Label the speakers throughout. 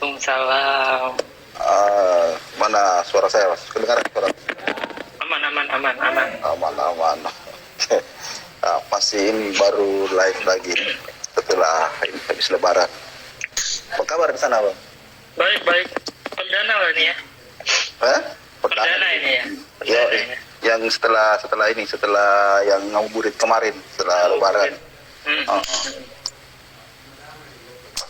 Speaker 1: Waalaikumsalam.
Speaker 2: Mana suara saya, Mas? Kedengaran suara?
Speaker 1: Aman, aman, aman, aman.
Speaker 2: Aman, aman. Pasti ini baru live lagi setelah habis lebaran. Apa kabar di sana, Bang?
Speaker 1: Baik, baik. Perdana loh ini ya.
Speaker 2: Hah?
Speaker 1: Perdana ini ya.
Speaker 2: Ya,
Speaker 1: Perdana ini.
Speaker 2: yang setelah yang ngabuburit kemarin, setelah lebaran.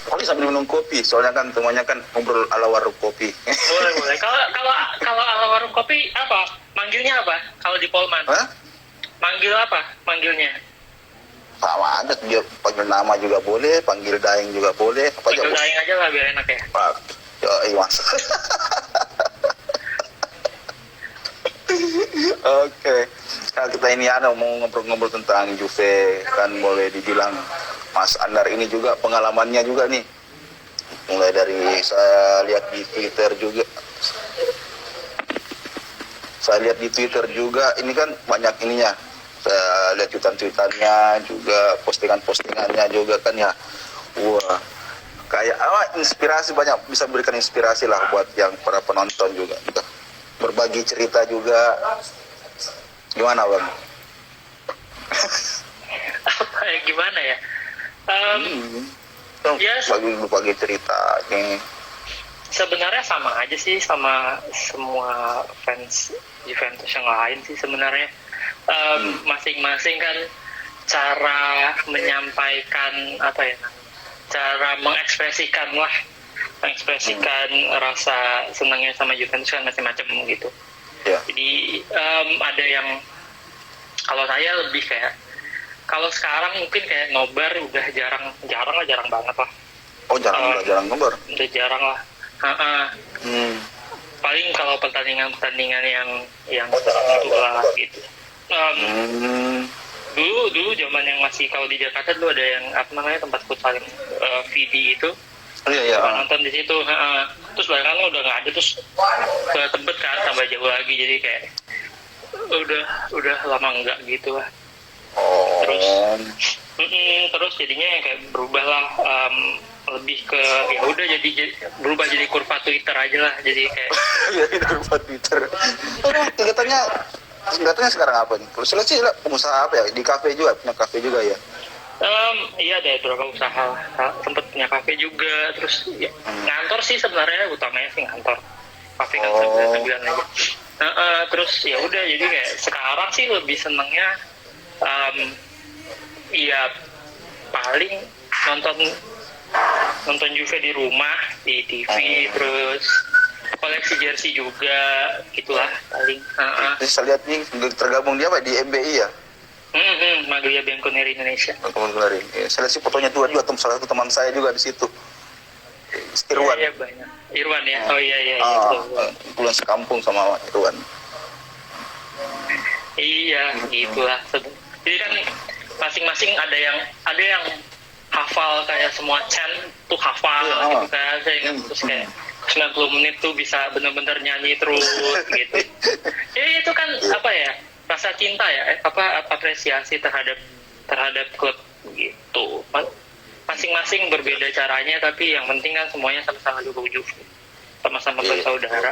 Speaker 2: Kali sambil minum kopi, soalnya kan semuanya kan ngobrol ala warung kopi.
Speaker 1: Boleh, boleh. Kalau ala warung kopi apa? Manggilnya apa? Kalau di Polman?
Speaker 2: Hah?
Speaker 1: Manggil apa? Manggilnya?
Speaker 2: Sama aja, dia panggil nama juga boleh, panggil daeng juga boleh. Apa aja,
Speaker 1: Manggil
Speaker 2: Bos?
Speaker 1: daeng aja lah biar enak ya.
Speaker 2: Pak, ya, Mas. Oke, nah, kita ini mau ngobrol-ngobrol tentang Juve, kan boleh dibilang Mas Andar ini juga pengalamannya juga nih. Mulai dari saya lihat di Twitter juga. Ini kan banyak ininya. Saya lihat tweetan-tweetannya juga, postingan-postingannya juga kan ya. Wah, kayak inspirasi, banyak bisa berikan inspirasi lah buat yang para penonton juga. Berbagi cerita juga. Gimana, Bang?
Speaker 1: Apa ya, gimana ya? Ya,
Speaker 2: Bagi cerita nih.
Speaker 1: sebenarnya sama aja sih sama semua fans Juventus yang lain sih sebenarnya. Masing-masing kan cara menyampaikan apa ya, cara mengekspresikan rasa senangnya sama Juventus kan macam-macam gitu.
Speaker 2: Ya.
Speaker 1: Jadi ada yang, kalau saya lebih kayak, kalau sekarang mungkin kayak nobar udah jarang banget lah.
Speaker 2: Oh, jarang ngobrol.
Speaker 1: Udah jarang lah. Paling kalau pertandingan yang tertentu lah gitu. Dulu zaman yang masih, kalau di Jakarta dulu ada yang apa namanya, tempat futsal VD itu.
Speaker 2: Iya.
Speaker 1: Nonton di situ. Terus belakangan udah nggak ada, terus ke Tebet kan tambah jauh lagi, jadi kayak udah lama enggak gitu lah. Terus jadinya yang kayak berubah lah, lebih ke ya udah jadi berubah jadi kurva Twitter aja lah, jadi kayak
Speaker 2: kurva Twitter. Kelihatannya sekarang apa nih? Terus sih pengusaha apa ya? Di kafe juga, punya kafe juga ya?
Speaker 1: Iya, ada beberapa usaha, sempet punya kafe juga, terus ya, ngantor sih sebenarnya, utamanya sih ngantor. Kafe kan sebulan aja. Terus ya udah, jadi kayak sekarang sih lebih senengnya ya paling nonton Juve di rumah, di TV, terus koleksi jersey juga, gitulah paling.
Speaker 2: Terus saya lihat nih tergabung dia apa di MBI ya?
Speaker 1: Maglia Bianconeri Indonesia.
Speaker 2: Bianconeri. Saya lihat sih fotonya juga atau salah satu teman saya juga di situ. Irwan.
Speaker 1: Iya, banyak. Irwan ya. Oh iya.
Speaker 2: Pulang sekampung sama Irwan.
Speaker 1: Iya, gitulah. Jadi kan masing-masing ada yang hafal, kayak semua chant tuh hafal gitu kan. Saya ingat terus kayak 90 menit tuh bisa benar-benar nyanyi terus gitu. Jadi itu kan apa ya? Rasa cinta ya, apresiasi terhadap klub gitu. Masing-masing berbeda caranya, tapi yang penting kan semuanya sama-sama dukung Juve, sama-sama bersaudara.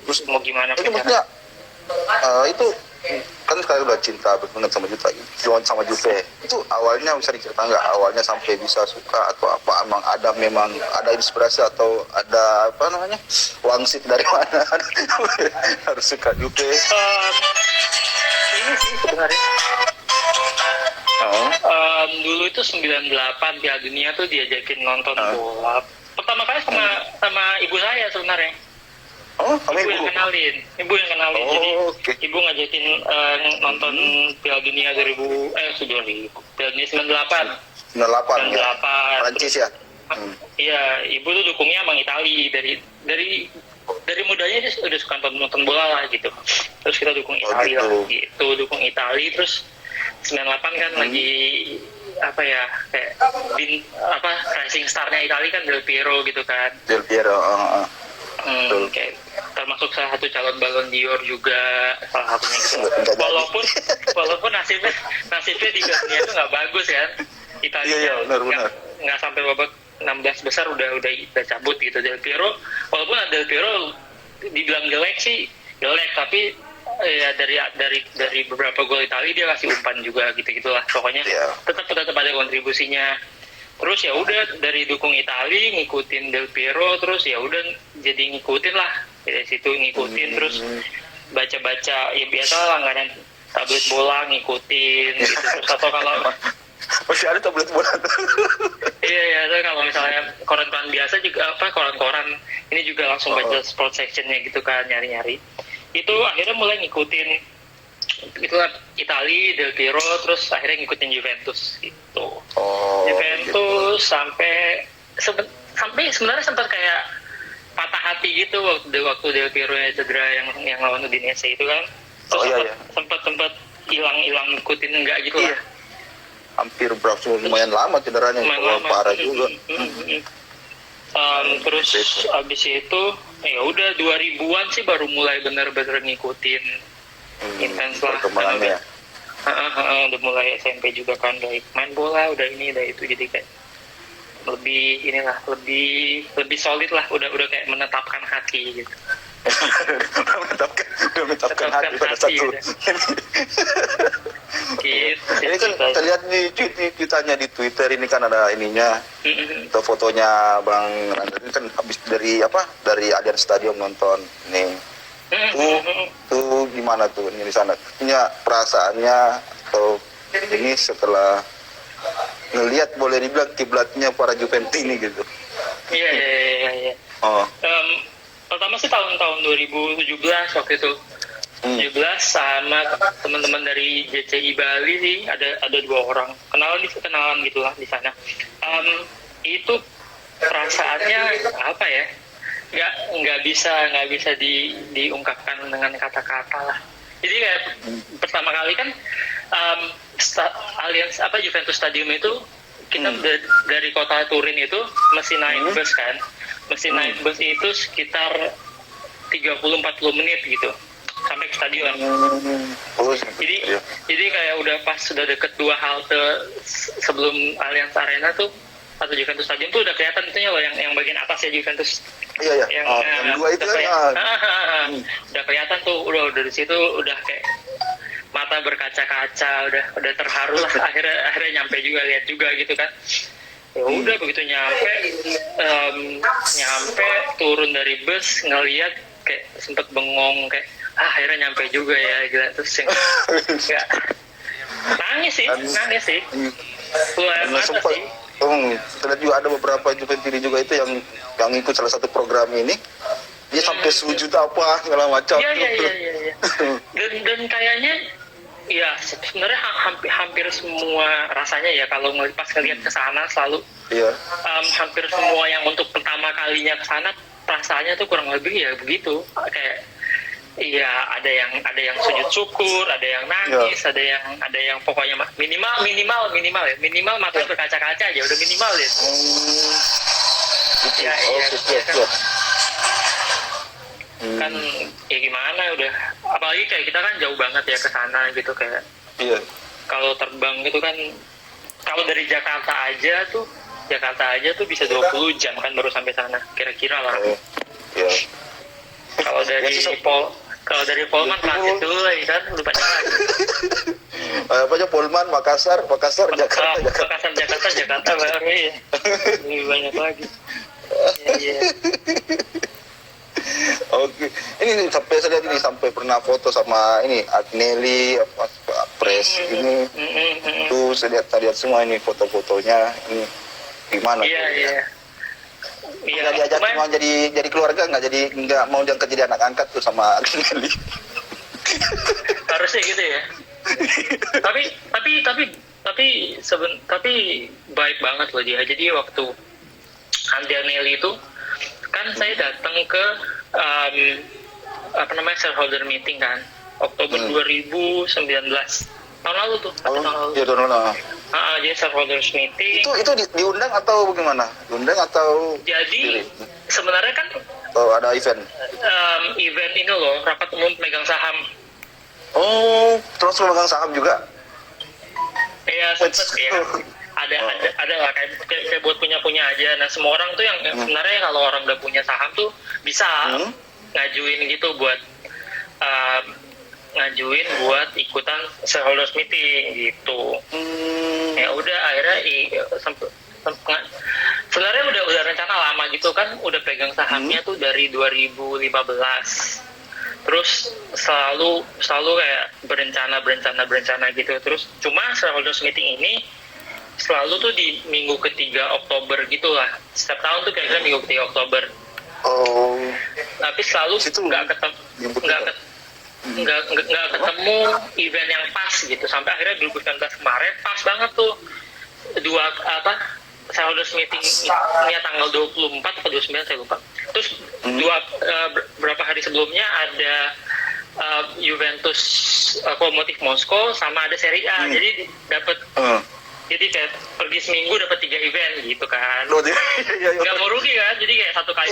Speaker 1: Terus mau gimana?
Speaker 2: Itu maksudnya itu kan sekali udah cinta banget sama Juve. Itu awalnya bisa diceritain nggak? Awalnya sampai bisa suka atau apa? Memang ada inspirasi atau ada apa namanya, wangsit dari mana harus suka Juve?
Speaker 1: Ini sih sebenarnya. Dulu itu 98 Piala Dunia tuh diajakin nonton bola. Pertama kali sama ibu saya sebenarnya. Ibu yang kenalin. Jadi ibu ngajakin nonton Piala Dunia 2000 Piala Dunia 98.
Speaker 2: 98. Prancis ya.
Speaker 1: Iya, ibu tuh dukungnya emang Itali dari mudanya dia udah suka nonton bola lah gitu. Terus kita dukung Itali lah gitu, dukung Itali. Terus 98 kan lagi apa ya, kayak rising star-nya Itali kan Del Piero gitu kan.
Speaker 2: Del Piero.
Speaker 1: Kayak termasuk salah satu calon Ballon d'Or juga, salah satunya gitu. Walaupun nasibnya di dunia itu nggak bagus kan. Italia nggak sampai babak 16 besar udah cabut gitu. Del Piero, walaupun Del Piero dibilang jelek sih jelek, tapi ya dari beberapa gol Italia dia kasih umpan juga gitu-gitulah. Pokoknya tetap ada kontribusinya. Terus ya udah dari dukung Italia ngikutin Del Piero, terus ya udah jadi ngikutin lah dari situ ngikutin terus baca-baca ya biasa langganan tablet bola ngikutin gitu. Terus atau kalau
Speaker 2: masih ada tablet bola
Speaker 1: iya tuh kalau misalnya koran-koran biasa juga koran-koran ini juga langsung baca sport sectionnya gitu kan, nyari-nyari itu akhirnya mulai ngikutin itulah Italia, Del Piero, terus akhirnya ngikutin Juventus gitu. Juventus gitu. sampai sebenarnya sempat kayak patah hati gitu waktu Del Piero cedera yang lawan Udinese itu kan. Sempat hilang ngikutin enggak gitu lah.
Speaker 2: Hampir lumayan lama cederanya, parah juga.
Speaker 1: Terus abis itu ya udah 2000-an sih baru mulai benar-benar ngikutin intens lah.
Speaker 2: Perkembangannya.
Speaker 1: Udah mulai SMP juga kan, udah main bola, udah ini, udah itu, jadi kayak lebih solid lah, udah kayak menetapkan hati gitu.
Speaker 2: menetapkan hati pada satu.
Speaker 1: Gitu.
Speaker 2: Ini kan kita lihat di tweetanya di Twitter ini kan ada ininya, atau fotonya Bang Randa ini kan habis dari Allianz Stadium nonton nih. Tuh gimana tuh ini di sana? Punya perasaannya atau ini setelah ngelihat boleh dibilang kiblatnya para Juventini gitu?
Speaker 1: Iya. Pertama sih tahun 2017 waktu itu. 17 sama teman-teman dari JCI Bali sih, ada 2 orang kenalan gitulah di sana. Itu perasaannya apa ya? Nggak bisa diungkapkan dengan kata-kata lah. Jadi kayak pertama kali kan Allianz Juventus Stadium itu kita dari kota Turin itu mesti naik bus kan. Mesti naik bus itu sekitar 30-40 menit gitu sampai ke stadion. Jadi kayak sudah deket 2 halte sebelum Allianz Arena tuh atau Juventus Stadium tuh udah kelihatan itunya loh yang bagian atas ya Juventus.
Speaker 2: Iya. Yang 2 itu kan.
Speaker 1: Udah kelihatan tuh, udah dari situ udah kayak mata berkaca-kaca, udah terharu lah. akhirnya nyampe juga, lihat juga gitu kan. Ya udah begitu nyampe turun dari bus, ngelihat kayak sempet bengong kayak akhirnya nyampe juga ya gitu. Terus yang nangis sih. Keluar mata sih.
Speaker 2: Terlihat juga ada beberapa Juventini juga itu yang ikut salah satu program ini, dia sampai sujud apa segala macam.
Speaker 1: Iya. Dan kayaknya ya sebenarnya hampir semua rasanya ya kalau pas ngeliat ke sana selalu hampir semua yang untuk pertama kalinya ke sana perasaannya tuh kurang lebih ya begitu, kayak iya ada yang sujud syukur, ada yang nangis, ada yang pokoknya minimal mata berkaca-kaca aja udah minimal ya. Kan ya gimana, udah apalagi kayak kita kan jauh banget ya ke sana gitu, kayak kalau terbang gitu kan, kalau dari Jakarta aja tuh bisa 20 jam kan baru sampai sana kira-kira lah. Kalau dari Polman transit dulu ya kan, udah banyak lagi.
Speaker 2: Polman, Makassar, Jakarta.
Speaker 1: Jakarta baru ya. Lebih banyak lagi. Iya.
Speaker 2: Oke. Ini sampai pernah foto sama ini Agnelli, Pres ini. Tuh saya lihat semua ini foto-fotonya ini gimana?
Speaker 1: Iya.
Speaker 2: Nggak diajak mau jadi keluarga, nggak mau diangkat jadi anak angkat tuh sama Agnelli.
Speaker 1: Harusnya gitu ya. tapi baik banget loh dia. Jadi waktu Agnelli itu kan saya datang ke shareholder meeting kan Oktober 2019 tahun lalu tuh. Tahun lalu. Jadi shareholders meeting. Itu
Speaker 2: diundang atau bagaimana? Diundang atau?
Speaker 1: Jadi sebenarnya kan
Speaker 2: ada event.
Speaker 1: Event ini loh, rapat umum pemegang saham.
Speaker 2: Terus pemegang saham juga?
Speaker 1: Iya, sempet ya. ada lah kayak buat punya aja. Nah semua orang tuh yang sebenarnya kalau orang udah punya saham tuh bisa ngajuin gitu buat ngajuin buat ikutan shareholders meeting gitu. Ya udah akhirnya sebenarnya udah rencana lama gitu kan, udah pegang sahamnya tuh dari 2015. Terus selalu kayak berencana gitu. Terus cuma shareholders meeting ini selalu tuh di minggu ketiga Oktober gitu lah. Setiap tahun tuh kira-kira minggu ketiga Oktober.
Speaker 2: Oh.
Speaker 1: Tapi selalu nggak ketemu event yang pas gitu. Sampai akhirnya 2019 kemarin pas banget tuh shareholders meeting ini tanggal 24 atau 29 saya lupa. Terus berapa hari sebelumnya ada Juventus Lokomotiv Moskow sama ada Serie A. Jadi dapat jadi kayak pergi seminggu dapat 3 event gitu kan. Nggak mau rugi kan, jadi kayak satu kali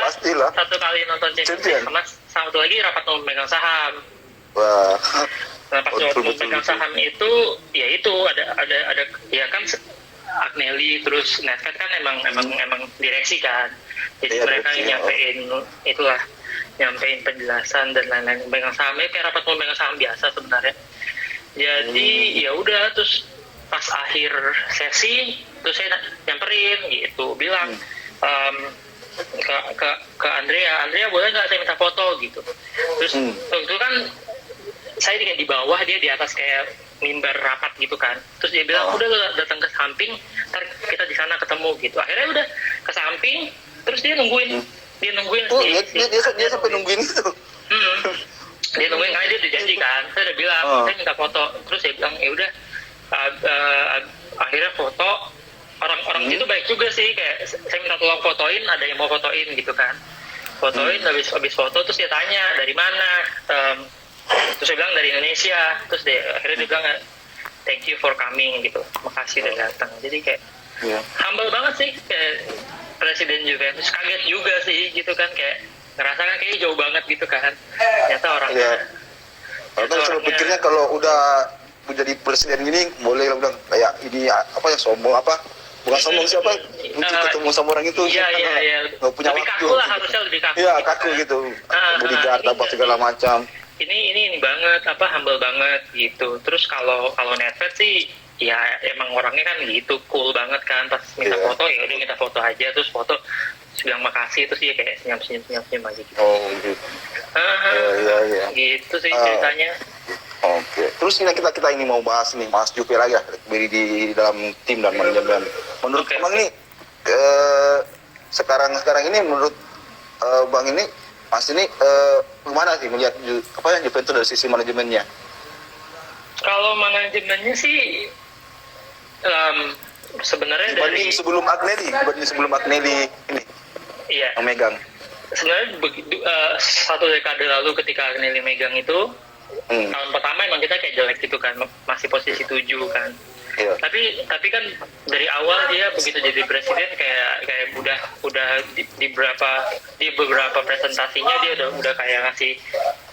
Speaker 2: pastilah.
Speaker 1: Satu kali nonton Champions sama satu lagi rapat memegang saham.
Speaker 2: Wah.
Speaker 1: Nah pas memegang saham itu ya itu ada ya kan Agnelli terus Nedved kan emang direksi kan. Jadi mereka nyampein penjelasan dan lain-lain memegang sahamnya kayak rapat memegang saham biasa sebenarnya. Jadi ya udah terus pas akhir sesi terus saya nyamperin gitu bilang ke Andrea boleh nggak saya minta foto gitu. Terus waktu itu kan saya kayak di bawah, dia di atas kayak mimbar rapat gitu kan. Terus dia bilang udah lo datang ke samping, ntar kita di sana ketemu gitu. Akhirnya udah ke samping, terus dia nungguin dia
Speaker 2: sampai nungguin itu.
Speaker 1: Dia nungguin karena dia udah janji kan. Saya udah bilang saya minta foto. Terus dia bilang ya udah. Akhirnya foto. Orang itu baik juga sih, kayak saya minta tolong fotoin, ada yang mau fotoin gitu kan. Fotoin habis foto terus dia tanya dari mana. Terus saya bilang dari Indonesia. Terus akhirnya dia bilang thank you for coming gitu, makasih udah datang. Jadi kayak humble banget sih, kayak Presiden Juventus. Kaget juga sih gitu kan, kayak ngerasa kan kayak jauh banget gitu kan. Ternyata orangnya
Speaker 2: karena selalu pikirnya kalau udah menjadi presiden gini boleh lah bilang kayak ini apa ya, sombong apa, bukan sombong siapa, untuk ketemu sama orang itu nggak punya
Speaker 1: lebih
Speaker 2: waktu
Speaker 1: kaku lah, harusnya lebih kaku
Speaker 2: iya kaku gitu, bodyguard apa segala macam.
Speaker 1: Ini banget, humble banget gitu. Terus kalau Nedved sih ya emang orangnya kan gitu, cool banget kan. Pas minta foto ya udah minta foto aja, terus foto bilang makasih, terus dia kayak senyum aja gitu.
Speaker 2: Oh gitu.
Speaker 1: Gitu sih ceritanya.
Speaker 2: Oke. Terus kita ini mau bahas nih Mas Juve lagi ya, beri di dalam tim dan manajemen. Menurut Bang ini sekarang ini menurut Bang ini Mas ini gimana sih melihat Juventus dari sisi manajemennya?
Speaker 1: Kalau manajemennya sih sebenarnya
Speaker 2: dibanding sebelum Agnelli ini memegang.
Speaker 1: Sebenarnya satu dekade lalu ketika Agnelli megang itu tahun pertama emang kita kayak jelek gitu kan, masih posisi 7 kan. Tapi kan dari awal dia begitu jadi presiden kayak udah di beberapa presentasinya dia udah kayak ngasih,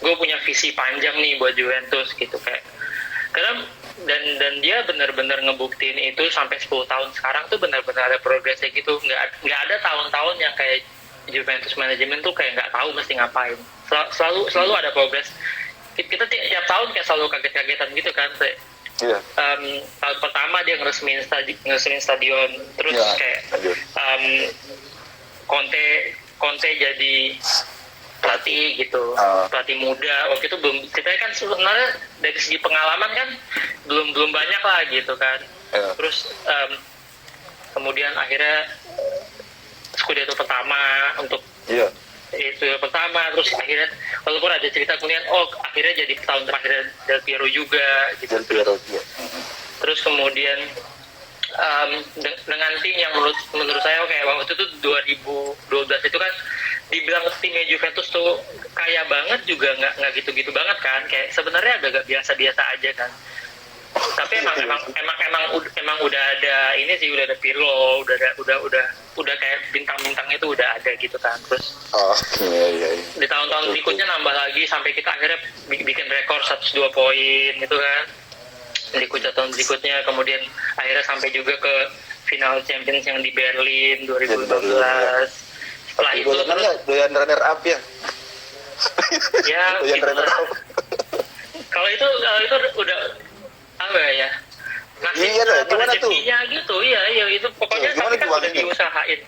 Speaker 1: gue punya visi panjang nih buat Juventus gitu kayak. Karena dan dia benar-benar ngebuktiin itu sampai 10 tahun sekarang tuh benar-benar ada progresnya gitu. Nggak ada tahun-tahun yang kayak Juventus manajemen tuh kayak nggak tahu mesti ngapain. Selalu ada progres. Kita tiap tahun kayak selalu kaget-kagetan gitu kan. Tahun pertama dia ngeresmin stadion, terus kayak Conte jadi pelatih gitu, pelatih muda. Waktu itu belum, kita kan sebenarnya dari segi pengalaman kan belum banyak lah gitu kan. Terus kemudian akhirnya Scudetto pertama untuk itu pertama, terus akhirnya walaupun ada cerita kemudian akhirnya jadi tahun terakhir Del Piero juga gitu. Terus kemudian dengan tim yang menurut saya kayak waktu itu 2012 itu kan dibilang timnya Juventus tuh kaya banget juga nggak gitu-gitu banget kan, kayak sebenarnya agak biasa-biasa aja kan. Tapi emang udah ada ini sih, udah ada Pirlo, udah kayak bintang-bintang itu udah ada gitu kan. Terus di tahun-tahun berikutnya nambah lagi sampai kita akhirnya bikin rekor 102 poin gitu kan. berikutnya tahun berikutnya, kemudian akhirnya sampai juga ke final Champions yang di Berlin 2015. Setelah itu
Speaker 2: doyan runner up ya.
Speaker 1: Ya
Speaker 2: Doyan
Speaker 1: gitu
Speaker 2: runner
Speaker 1: lah.
Speaker 2: up.
Speaker 1: Kalau itu udah apa ya? Nasib
Speaker 2: Iya lah, gimana tuh?
Speaker 1: rezekinya gitu, iya itu pokoknya
Speaker 2: Gimana
Speaker 1: tapi kan
Speaker 2: tuh,
Speaker 1: udah
Speaker 2: Bang, ini?
Speaker 1: diusahain.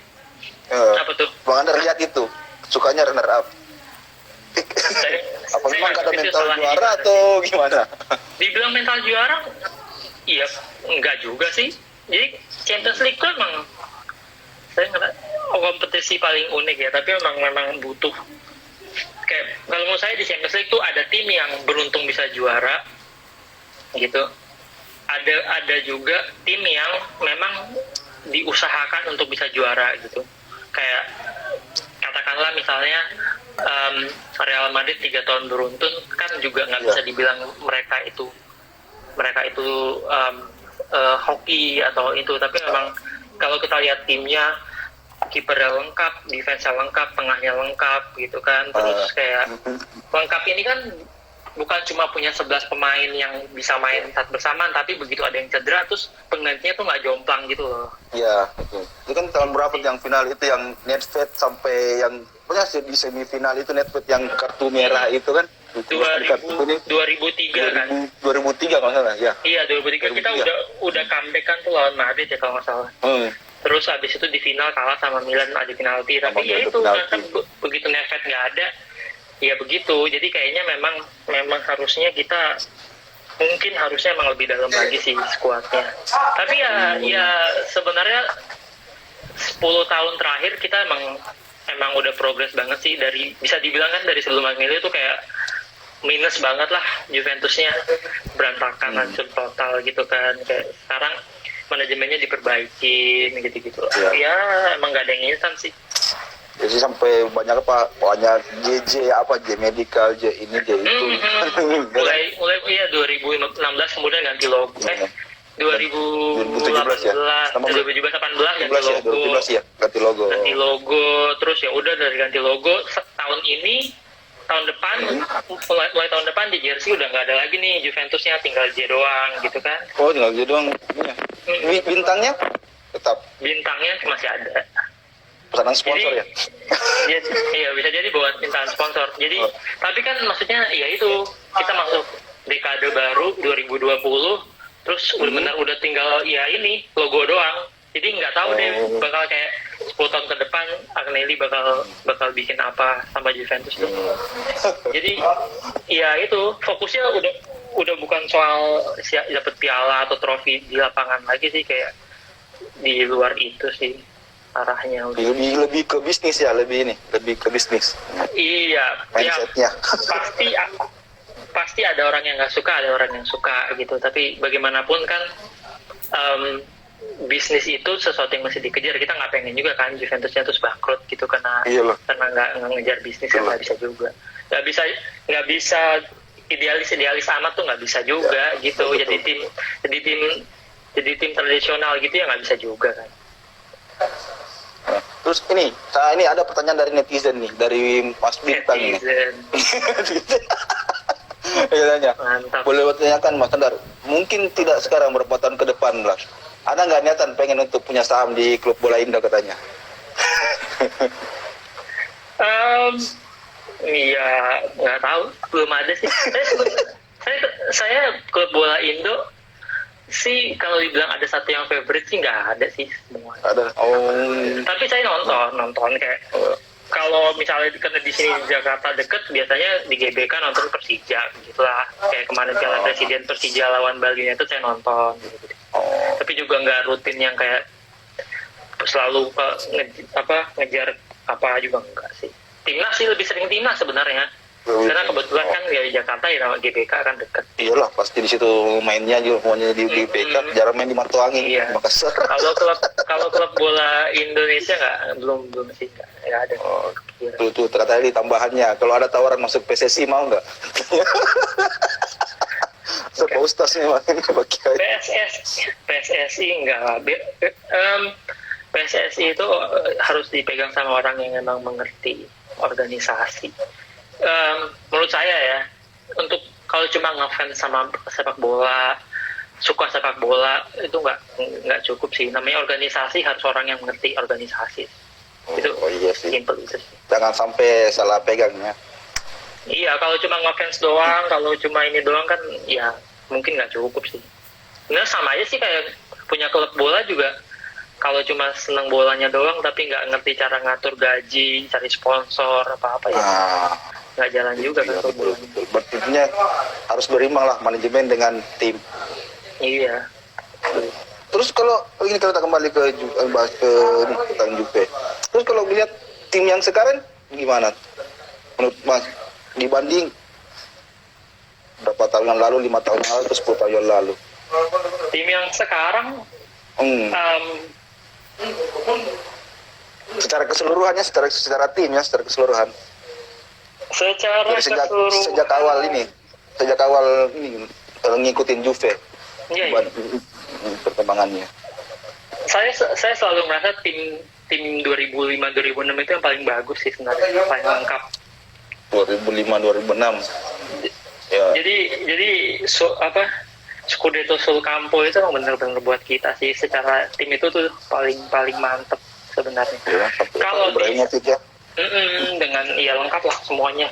Speaker 1: Apa tuh?
Speaker 2: Bang Andar lihat itu, sukanya runner up. Apa memang
Speaker 1: nggak
Speaker 2: ada
Speaker 1: ngerti
Speaker 2: mental
Speaker 1: salahnya
Speaker 2: juara
Speaker 1: gimana
Speaker 2: atau gimana?
Speaker 1: Dibilang mental juara, iya enggak juga sih. Jadi Champions League tuh emang saya nggak kompetisi paling unik ya, tapi memang butuh kayak kalau menurut saya di Champions League tuh ada tim yang beruntung bisa juara gitu. Ada juga tim yang memang diusahakan untuk bisa juara gitu. Kayak katakanlah misalnya Real Madrid 3 tahun beruntun kan juga nggak bisa dibilang mereka itu hoki atau itu, tapi memang kalau kita lihat timnya, kipernya lengkap, defense-nya lengkap, tengahnya lengkap gitu kan, terus kayak lengkap ini kan bukan cuma punya 11 pemain yang bisa main saat bersamaan, tapi begitu ada yang cedera terus penggantinya tuh nggak jomplang gitu loh.
Speaker 2: Iya, betul. Itu kan tahun berapa yang final itu yang Nedved sampai yang pokoknya di semifinal itu Nedved yang kartu merah itu kan?
Speaker 1: 2003 kan?
Speaker 2: 2003 kalau nggak salah, ya.
Speaker 1: Iya 2003 kita udah comeback kan tuh lawan Madrid ya kalau nggak salah. Terus habis itu di final kalah sama Milan ada penalti, tapi ya itu kan begitu Nedved nggak ada, ya begitu. Jadi kayaknya memang harusnya kita harusnya emang lebih dalam lagi sih skuadnya. Tapi ya sebenarnya 10 tahun terakhir kita emang udah progres banget sih, dari bisa dibilang kan dari sebelum Agnelli itu kayak minus banget lah Juventusnya, berantakan hancur total gitu kan. Kayak sekarang manajemennya diperbaikin gitu-gitu. Ya emang gak ada yang instan sih.
Speaker 2: Jadi sampai banyak JJ medical, J ini, J itu.
Speaker 1: mulai iya 2016 kemudian ganti logo. 2017 ya. 2018 ganti logo. Ganti logo terus ya udah dari ganti logo tahun ini, tahun depan mulai tahun depan di jersey udah nggak ada lagi nih Juventusnya, tinggal J doang gitu kan.
Speaker 2: Oh, tinggal J doang. Bintangnya tetap.
Speaker 1: Bintangnya masih ada.
Speaker 2: Pesanan sponsor
Speaker 1: jadi, ya? Iya bisa jadi buat mintaan sponsor. Jadi tapi kan maksudnya ya itu kita masuk dekade baru 2020 terus benar udah tinggal ya ini logo doang. Jadi nggak tahu deh bakal kayak 10 tahun ke depan Agnelli bakal bikin apa sama Juventus tuh. Jadi ya itu fokusnya udah bukan soal dapat piala atau trofi di lapangan lagi sih, kayak di luar itu sih arahnya.
Speaker 2: Lebih ke bisnis ya, lebih ke bisnis.
Speaker 1: Iya,
Speaker 2: mindsetnya.
Speaker 1: Ya, pasti ada orang yang nggak suka, ada orang yang suka gitu. Tapi bagaimanapun kan bisnis itu sesuatu yang masih dikejar. Kita nggak pengen juga kan Juventusnya terus bangkrut gitu karena nggak ngejar bisnis, kan nggak bisa juga. Nggak bisa idealis amat tuh nggak bisa juga gitu. Jadi tim tradisional gitu ya nggak bisa juga kan.
Speaker 2: Terus ini ada pertanyaan dari netizen nih, dari Mas Bintang nih.
Speaker 1: Mantap.
Speaker 2: Boleh bertanyakan Mas Andar, mungkin tidak sekarang, berapa tahun ke depan lah, ada nggak niatan pengen untuk punya saham di klub bola Indo katanya?
Speaker 1: Iya nggak tahu, belum ada sih. Saya klub bola Indo sih kalau dibilang ada satu yang favorite sih nggak ada sih semua.
Speaker 2: Ada.
Speaker 1: Tapi saya nonton kayak kalau misalnya karena di sini di Jakarta deket, biasanya di GBK nonton Persija gitulah. Kayak kemarin Piala Presiden Persija lawan Bali itu saya nonton gitu. Tapi juga nggak rutin yang kayak selalu ngejar apa juga enggak sih. Timnas sih lebih sering timnas sebenarnya. Karena kebetulan kan di Jakarta ya GBK kan dekat.
Speaker 2: Iyalah pasti di situ mainnya juga, pokoknya di GBK, jarang main di Matuangin, Makassar.
Speaker 1: Kalau klub bola Indonesia belum sih nggak ada.
Speaker 2: Tuh ternyata di tambahannya, kalau ada tawaran masuk PSSI mau nggak? Siapa Ustaznya makin kebagian.
Speaker 1: PSSI enggak. PSSI itu harus dipegang sama orang yang memang mengerti organisasi. Menurut saya ya, untuk kalau cuma ngefans sama sepak bola suka sepak bola itu nggak cukup sih. Namanya organisasi harus orang yang mengerti organisasi. Itu
Speaker 2: Iya sih.
Speaker 1: simple itu sih.
Speaker 2: Jangan sampai salah pegangnya.
Speaker 1: Iya, kalau cuma ngefans doang, kalau cuma ini doang kan ya mungkin nggak cukup sih. Sebenarnya sama aja sih kayak punya klub bola juga. Kalau cuma seneng bolanya doang tapi nggak ngerti cara ngatur gaji, cari sponsor apa-apa ya nggak jalan juga kan
Speaker 2: Iya,
Speaker 1: klub
Speaker 2: betul,
Speaker 1: bolanya.
Speaker 2: betul. Berarti harus berimbang lah manajemen dengan tim.
Speaker 1: Iya.
Speaker 2: Terus kalau ini kalau kita kembali ke bahas ke ini, tentang Juve. Terus kalau lihat tim yang sekarang gimana? Menurut Mas dibanding berapa tahun yang lalu, 5 tahun yang lalu, atau 10 tahun yang lalu?
Speaker 1: Tim yang sekarang
Speaker 2: Secara keseluruhannya, secara tim ya, secara keseluruhan.
Speaker 1: secara
Speaker 2: Dari
Speaker 1: keseluruhan
Speaker 2: sejak awal ini ngikutin Juve.
Speaker 1: iya.
Speaker 2: Perkembangannya.
Speaker 1: Saya selalu merasa tim 2005-2006 itu yang paling bagus sih sebenarnya, paling lengkap.
Speaker 2: 2005-2006. Ya.
Speaker 1: Jadi Scudetto sul campo itu emang benar-benar buat kita sih, secara tim itu tuh paling mantep sebenarnya.
Speaker 2: Ya,
Speaker 1: Kalau
Speaker 2: Ibrahimovic ya.
Speaker 1: dengan lengkap lah semuanya,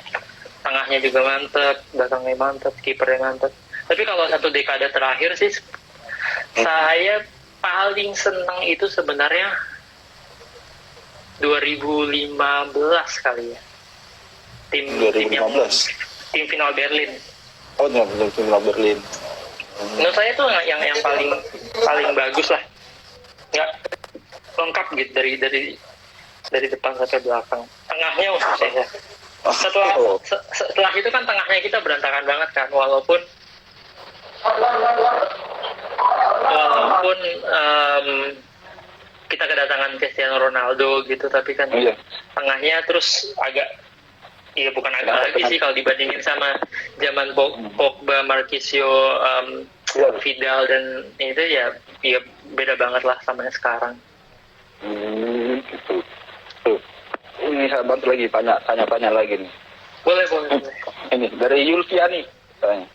Speaker 1: tengahnya juga mantep, belakangnya mantep, kipernya mantep. Tapi kalau satu dekade terakhir sih saya paling senang itu sebenarnya 2015 kali ya. Tim
Speaker 2: 2015.
Speaker 1: tim final Berlin.
Speaker 2: Oh, final Berlin.
Speaker 1: Menurut saya itu yang paling bagus lah. Ya, lengkap gitu dari depan sampai belakang. Tengahnya khususnya ya. Setelah itu kan tengahnya kita berantakan banget kan, walaupun kita kedatangan Cristiano Ronaldo gitu, tapi kan tengahnya terus bukan agak lagi sih kalau dibandingin sama zaman Pogba, Marquisio, Vidal dan itu ya beda banget lah sama yang sekarang.
Speaker 2: Gitu. Tuh. Ini saya bantu lagi tanya lagi nih.
Speaker 1: Boleh.
Speaker 2: Ini dari Yulfiani tanya.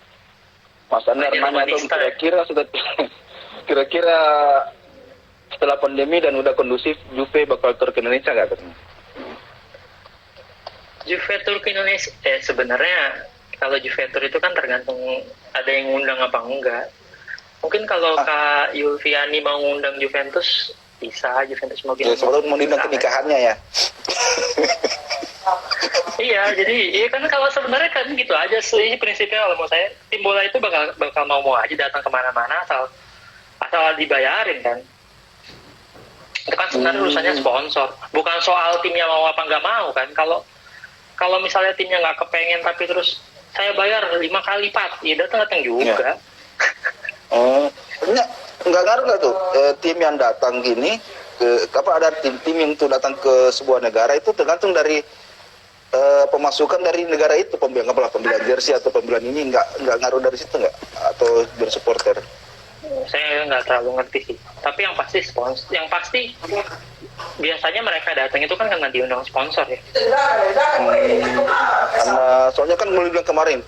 Speaker 2: Mas Anar nanya tuh kira-kira setelah pandemi dan udah kondusif, Juve bakal tur ke Indonesia nggak katanya?
Speaker 1: Juve Tour ke Indonesia sebenarnya kalau Juve Tour itu kan tergantung ada yang ngundang apa enggak. Mungkin kalau Kak Yulfiani mau ngundang Juventus bisa, Juventus mau
Speaker 2: Ya, sebelum mengundang pernikahannya ya.
Speaker 1: Iya, jadi kan kalau sebenarnya kan gitu aja sih prinsipnya. Kalau mau saya tim bola itu bakal mau aja datang kemana-mana asal dibayarin kan. Itu kan sebenarnya urusannya sponsor, bukan soal timnya mau apa nggak mau kan. Kalau misalnya timnya nggak kepengen tapi terus saya bayar 5 kali lipat, ya datang juga.
Speaker 2: Nggak ngaruh nggak tuh tim yang datang gini ada tim yang tuh datang ke sebuah negara itu tergantung dari pemasukan dari negara itu, pembelian jersey atau pembelian ini nggak ngaruh dari situ nggak, atau dari supporter?
Speaker 1: Saya nggak terlalu ngerti sih. Tapi yang pasti biasanya mereka datang itu kan karena diundang sponsor ya.
Speaker 2: Karena soalnya kan mulai bilang kemarin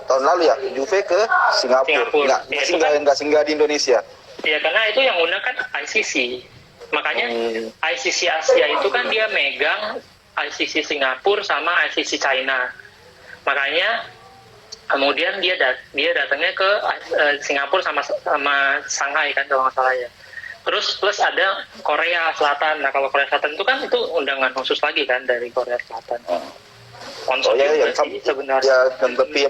Speaker 2: tahun lalu ya Juve ke Singapura. Nggak singgah di Indonesia.
Speaker 1: Ya karena itu yang undang kan ICC. Makanya ICC Asia itu kan dia megang ICC Singapura sama ICC China. Makanya kemudian dia datangnya ke Singapura sama Shanghai kan kalau nggak salah ya. Terus plus ada Korea Selatan. Nah kalau Korea Selatan itu kan itu undangan khusus lagi kan dari Korea Selatan.
Speaker 2: Yang sebenarnya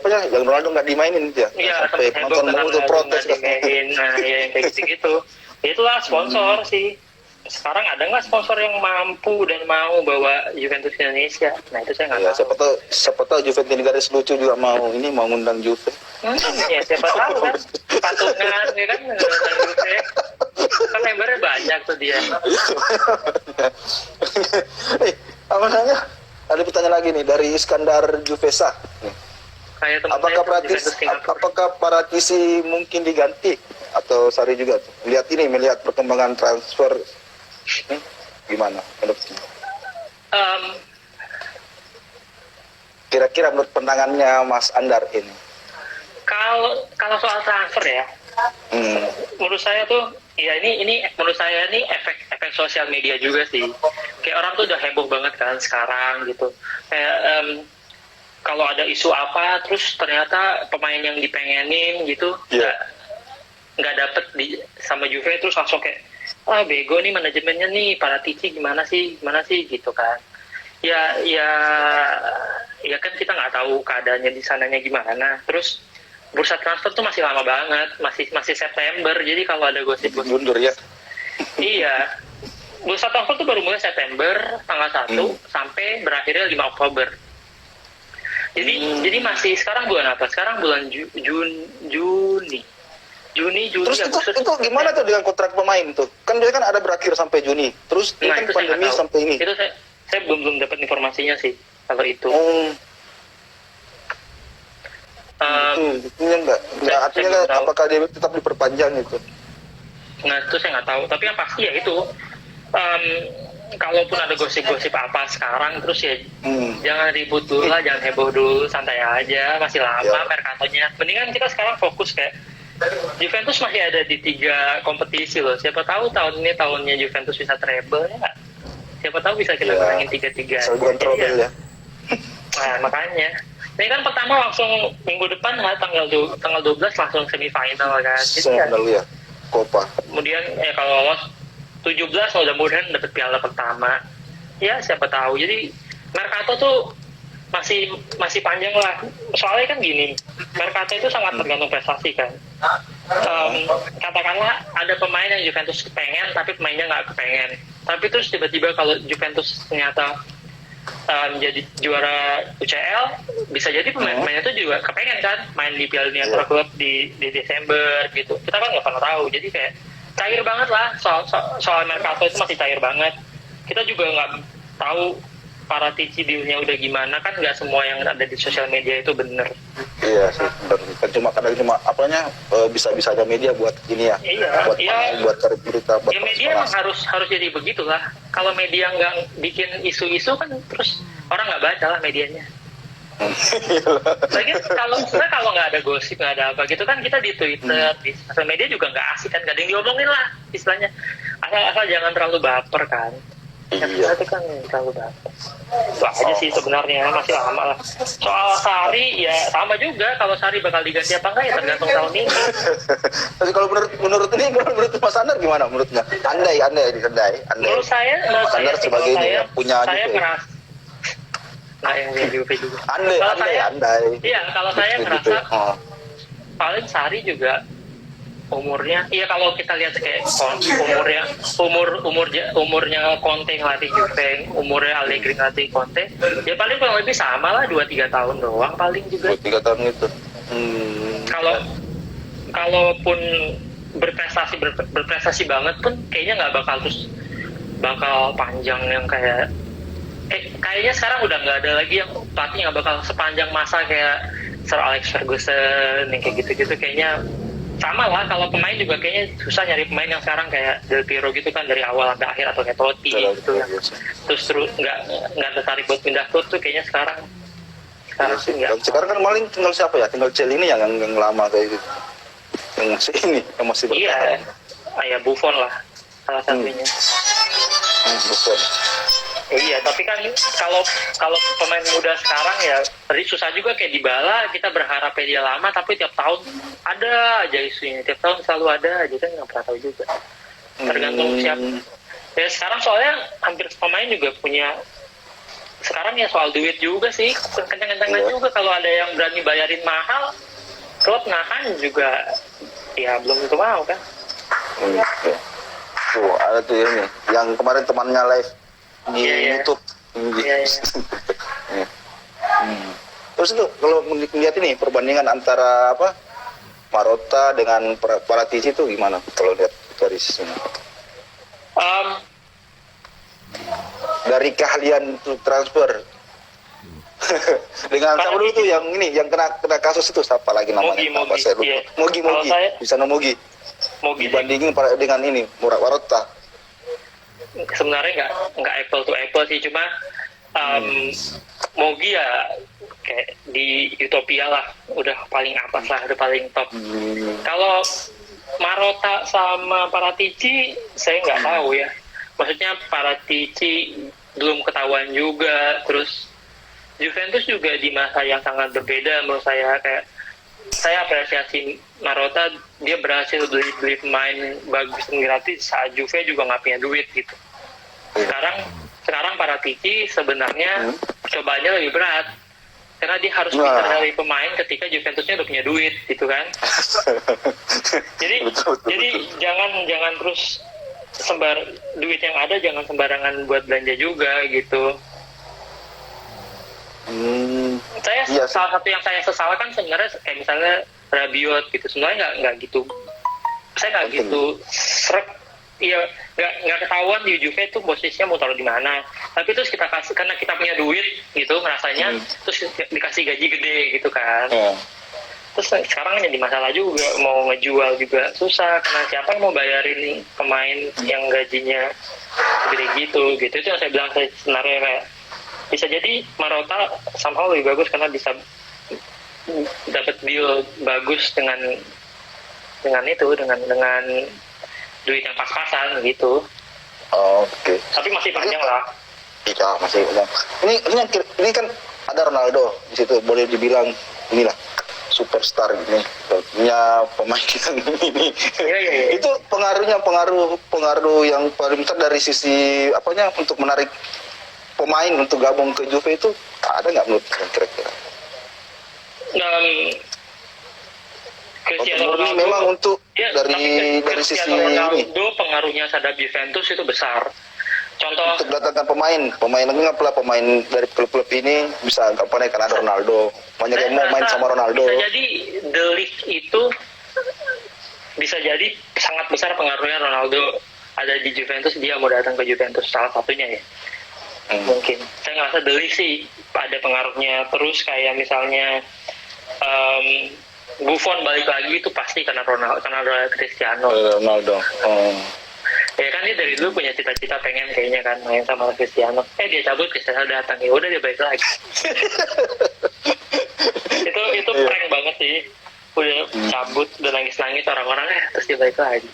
Speaker 2: ya, yang Ronaldo nggak dimainin ya.
Speaker 1: Iya,
Speaker 2: sampai penonton mau tuh protes
Speaker 1: dimainin. Nah, ya yang kayak gitu. Itulah sponsor sih. Sekarang ada nggak sponsor yang mampu dan mau bawa Juventus ke Indonesia? Nah itu saya nggak tahu.
Speaker 2: Siapa tahu Juventus Negara lucu juga mau ngundang Juve.
Speaker 1: Ya siapa tahu kan. Patungan ya kan ngundang Juve. Kan membernya banyak tuh dia.
Speaker 2: Apa namanya? Ada pertanyaan lagi nih dari Iskandar Juvesa. Apakah Paratisi mungkin diganti atau Sarri juga tuh? Melihat perkembangan transfer gimana menurutnya? Kira-kira menurut pandangannya Mas Andar ini?
Speaker 1: kalau soal transfer ya, menurut saya tuh ya ini menurut saya ini efek sosial media juga sih. Kayak orang tuh udah heboh banget kan sekarang gitu. Kayak kalau ada isu apa terus ternyata pemain yang dipengenin gitu nggak dapet sama Juve terus langsung kayak bego nih manajemennya nih, para Tici gimana sih gitu kan. Ya kan kita nggak tahu keadaannya di sananya gimana. Terus bursa transfer tuh masih lama banget, masih September. Jadi kalau ada gosip-gosip
Speaker 2: mundur ya.
Speaker 1: Iya. Bursa transfer tuh baru mulai September tanggal 1 sampai berakhirnya 5 Oktober. Jadi masih sekarang bulan apa? Sekarang bulan Juni, Juli,
Speaker 2: Terus
Speaker 1: Agustus.
Speaker 2: itu gimana tuh dengan kontrak pemain tuh? Kan dia kan ada berakhir sampai Juni. Terus ini kan
Speaker 1: Itu saya
Speaker 2: pandemi
Speaker 1: nggak tahu.
Speaker 2: sampai ini.
Speaker 1: Itu saya belum dapat informasinya sih kalau itu.
Speaker 2: Artinya enggak artinya apakah dia tetap diperpanjang itu?
Speaker 1: Nah itu saya nggak tahu. Tapi yang pasti ya itu. Kalaupun ada gosip-gosip apa sekarang terus ya jangan ribut dulu lah, jangan heboh dulu, santai aja, masih lama merkatonya. Mendingan kita sekarang fokus kayak Juventus masih ada di 3 kompetisi loh. Siapa tahu tahun ini tahunnya Juventus bisa treble ya nggak? Siapa tahu bisa kita menangin 3-3.
Speaker 2: Bukan trouble ya.
Speaker 1: Nah makanya. Ini kan pertama langsung minggu depan tanggal 12 langsung semifinal kan.
Speaker 2: Semifinal ya. Copa.
Speaker 1: Kemudian kalau lolos 17 mudah-mudahan dapat piala pertama. Ya siapa tahu. Jadi Mercato tuh masih panjang lah. Soalnya kan gini, Mercato itu sangat tergantung prestasi kan. Katakanlah ada pemain yang Juventus kepengen tapi pemainnya nggak kepengen. Tapi terus tiba-tiba kalau Juventus ternyata menjadi juara UCL, bisa jadi pemain-pemainnya itu juga kepengen kan main di Piala Dunia Antar Klub di Desember gitu. Kita kan nggak pernah tahu. Jadi kayak cair banget lah soal Mercato itu masih cair banget. Kita juga nggak tahu para Tici dealnya udah gimana, kan nggak semua yang ada di sosial media itu bener.
Speaker 2: Iya sih, bener. Kadang cuma apanya bisa ada media buat ini ya. Buat cari berita.
Speaker 1: Ya media emang harus jadi begitulah. Kalau media nggak bikin isu-isu kan terus orang nggak baca lah medianya. Lagi kalau nggak ada gosip, nggak ada apa gitu kan, kita di Twitter, di sosial media juga nggak asik kan, gak ada yang diomongin lah istilahnya. Asal jangan terlalu baper kan. Yang itu kan terlalu baper. Itu aja sih sebenarnya, masih lama lah. Soal Sarri ya sama juga, kalau Sarri bakal diganti apa enggak ya tergantung tahun ini.
Speaker 2: Tapi kalau menurut Mas Andar gimana menurutnya? Andai.
Speaker 1: Menurut saya
Speaker 2: sebagai ini yang punya
Speaker 1: saya
Speaker 2: gitu.
Speaker 1: Nah, yang Juve juga.
Speaker 2: Andai.
Speaker 1: Iya, kalau saya ngerasa paling Sarri juga umurnya, iya kalau kita lihat kayak umurnya Conte ngelatih Juve, umurnya Allegri ngelatih Conte, ya paling kurang lebih sama lah 2-3 tahun doang paling juga.
Speaker 2: 2-3 tahun itu.
Speaker 1: Kalaupun berprestasi banget pun kayaknya nggak bakal panjang yang kayaknya sekarang udah nggak ada lagi yang pelatih nggak bakal sepanjang masa kayak Sir Alex Ferguson yang kayak gitu-gitu. Kayaknya sama lah, kalau pemain juga kayaknya susah nyari pemain yang sekarang kayak Del Piero gitu kan, dari awal sampai akhir, atau kayak Totti gitu ya. Terus nggak tertarik buat pindah klub tuh kayaknya sekarang sih nggak.
Speaker 2: Sekarang kan paling tinggal siapa ya? Tinggal Celini yang lama kayak gitu. Yang masih bertahan.
Speaker 1: Iya, Buffon lah salah satunya.
Speaker 2: Buffon.
Speaker 1: Iya, tapi kan kalau pemain muda sekarang ya tadi susah juga, kayak Dybala, kita berharap dia lama tapi tiap tahun ada aja isunya, tiap tahun selalu ada aja kan, nggak pernah tahu juga. Tergantung siapa. Ya sekarang soalnya hampir pemain juga punya, sekarang ya soal duit juga sih, kencang-kencangnya juga. Kalau ada yang berani bayarin mahal, klub nahan juga ya belum tentu mau kan.
Speaker 2: Tuh ada tuh ini yang kemarin temannya live di YouTube.
Speaker 1: Iya.
Speaker 2: Terus itu kalau melihat ini perbandingan antara Marotta dengan Paratici itu gimana kalau lihat dari sini? Dari keahlian transfer dengan siapa dulu tuh yang kena kasus itu, siapa lagi namanya? Mogi. Bisa Mogi. Dibandingin dengan ini Marotta. Sebenarnya
Speaker 1: nggak apple to apple sih, cuma Mogi ya kayak di utopia lah, udah paling atas lah, udah paling top. Kalau Marotta sama Paratici saya nggak tahu ya, maksudnya Paratici belum ketahuan juga, terus Juventus juga di masa yang sangat berbeda menurut saya. Kayak saya apresiasi Marotta, dia berhasil beli pemain bagus dan gratis saat Juve juga nggak punya duit gitu. Sekarang Paratici sebenarnya cobaannya lebih berat karena dia harus pintar dari pemain ketika Juventusnya udah punya duit gitu kan. jadi jangan terus duit yang ada jangan sembarangan buat belanja juga gitu. Salah satu yang saya sesalkan sebenarnya kayak misalnya Rabiot gitu, sebenarnya nggak gitu, saya nggak gitu seret, iya nggak ketahuan di Juve itu posisinya mau taruh di mana, tapi terus kita kasih karena kita punya duit gitu rasanya, terus dikasih gaji gede gitu kan. Terus sekarang jadi masalah juga, mau ngejual juga susah karena siapa yang mau bayarin pemain yang gajinya gede gitu. Itu yang saya bilang sebenarnya kayak bisa jadi Marotta somehow lebih bagus karena bisa dapat deal bagus dengan duit yang pas-pasan gitu.
Speaker 2: Oke.
Speaker 1: Tapi masih panjang lah.
Speaker 2: Iya, masih panjang. Ini kan ada Ronaldo di situ, boleh dibilang inilah superstar ini, punya pemain yang ini.
Speaker 1: Iya.
Speaker 2: Itu pengaruh yang paling besar dari sisi apanya untuk menarik pemain untuk gabung ke Juve itu ada nggak menurut kira-kira?
Speaker 1: Cristiano Ronaldo
Speaker 2: memang untuk dari sisi
Speaker 1: Ronaldo
Speaker 2: ini
Speaker 1: pengaruhnya terhadap Juventus itu besar. Contoh
Speaker 2: untuk datangkan pemain dari klub-klub ini bisa gampang karena ada Ronaldo, banyak yang mau main sama Ronaldo.
Speaker 1: Bisa jadi The League itu bisa jadi sangat besar pengaruhnya Ronaldo ada di Juventus, dia mau datang ke Juventus salah satunya ya. Mungkin saya ngerasa The League sih ada pengaruhnya. Terus kayak misalnya Buffon balik lagi itu pasti karena Cristiano
Speaker 2: Ronaldo.
Speaker 1: Ya kan dia dari dulu punya cita-cita pengen kayaknya kan main sama Cristiano. Dia cabut, Cristiano datang, ya udah dia balik lagi. itu prank banget sih. Udah cabut, udah nangis-nangis orang-orang terus dia balik lagi.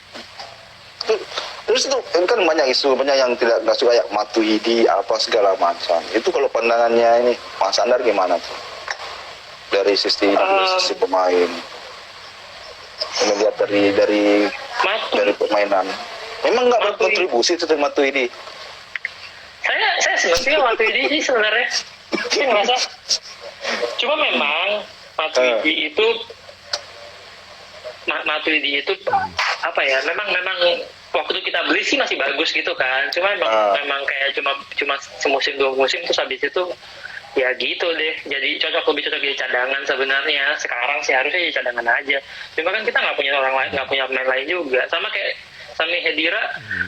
Speaker 2: Terus itu kan banyak isu, banyak yang nggak suka ya Matuidi apa segala macam. Itu kalau pandangannya ini Mas Andar gimana tuh? Dari sisi pemain, melihat dari permainan, memang nggak berkontribusi itu Matuidi.
Speaker 1: Saya sebenarnya Matuidi sih sebenarnya, saya ngerasa, cuma memang Matuidi itu apa ya? Memang waktu kita beli sih masih bagus gitu kan, cuma memang kayak cuma semusim 2 musim terus habis itu ya gitu deh, jadi lebih cocok jadi cadangan sebenarnya. Sekarang sih harusnya jadi cadangan aja, cuma kan kita nggak punya orang lain, nggak punya pemain lain juga. Sama kayak Sami Khedira,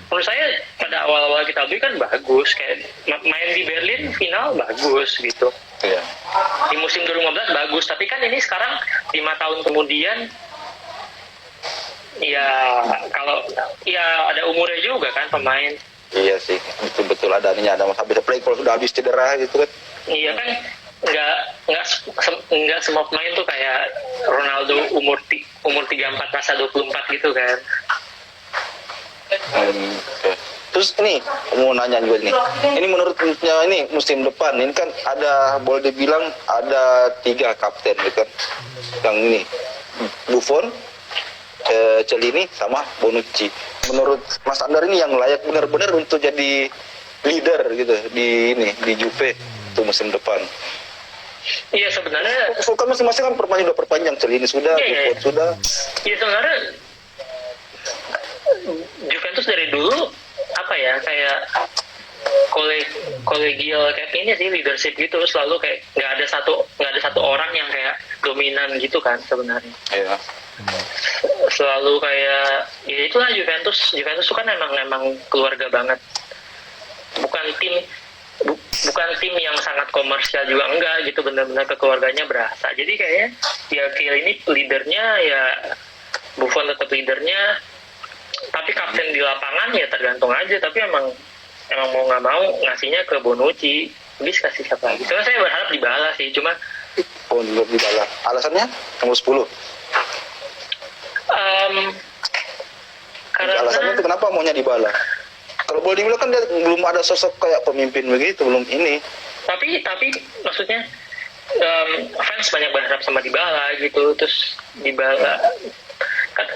Speaker 1: menurut saya pada awal-awal kita beli kan bagus, kayak main di Berlin final bagus gitu. Di musim 2015 bagus, tapi kan ini sekarang 5 tahun kemudian ya kalau ya ada umurnya juga kan pemain.
Speaker 2: Iya sih, betul ada habis play kalau sudah habis cedera gitu kan. Iya
Speaker 1: kan, nggak semua pemain tuh kayak Ronaldo umur 34 masa 24 gitu kan.
Speaker 2: Terus ini mau nanya juga nih, ini menurutnya ini musim depan ini kan boleh dibilang ada 3 kapten gitu kan, yang ini Buffon, Chiellini sama Bonucci. Menurut Mas Andar ini yang layak benar-benar untuk jadi leader gitu di Juve untuk musim depan.
Speaker 1: Iya sebenarnya.
Speaker 2: Kan masing-masing kan perpanjang, Chiellini sudah, Buffon sudah.
Speaker 1: Iya sebenarnya Juventus dari dulu apa ya kayak kolegial kayak ini sih, leadership gitu, selalu kayak nggak ada satu orang yang kayak dominan gitu kan sebenarnya. Iya. Selalu kayak ya itulah Juventus tuh kan emang keluarga banget, bukan tim yang sangat komersial juga enggak gitu, benar-benar kekeluarganya berasa. Jadi kayaknya ya ini leadernya ya Buffon tetap leadernya, tapi kapten di lapangan ya tergantung aja. Tapi emang mau nggak mau ngasihnya ke Bonucci, bisa kasih siapa lagi. Soalnya saya berharap Dybala sih, cuma
Speaker 2: alasannya nomor 10?
Speaker 1: Karena
Speaker 2: Alasannya itu kenapa maunya Dybala? Kalau boleh dibilang kan dia belum ada sosok kayak pemimpin begitu, belum ini.
Speaker 1: tapi maksudnya fans banyak berharap sama Dybala gitu, terus Dybala kan,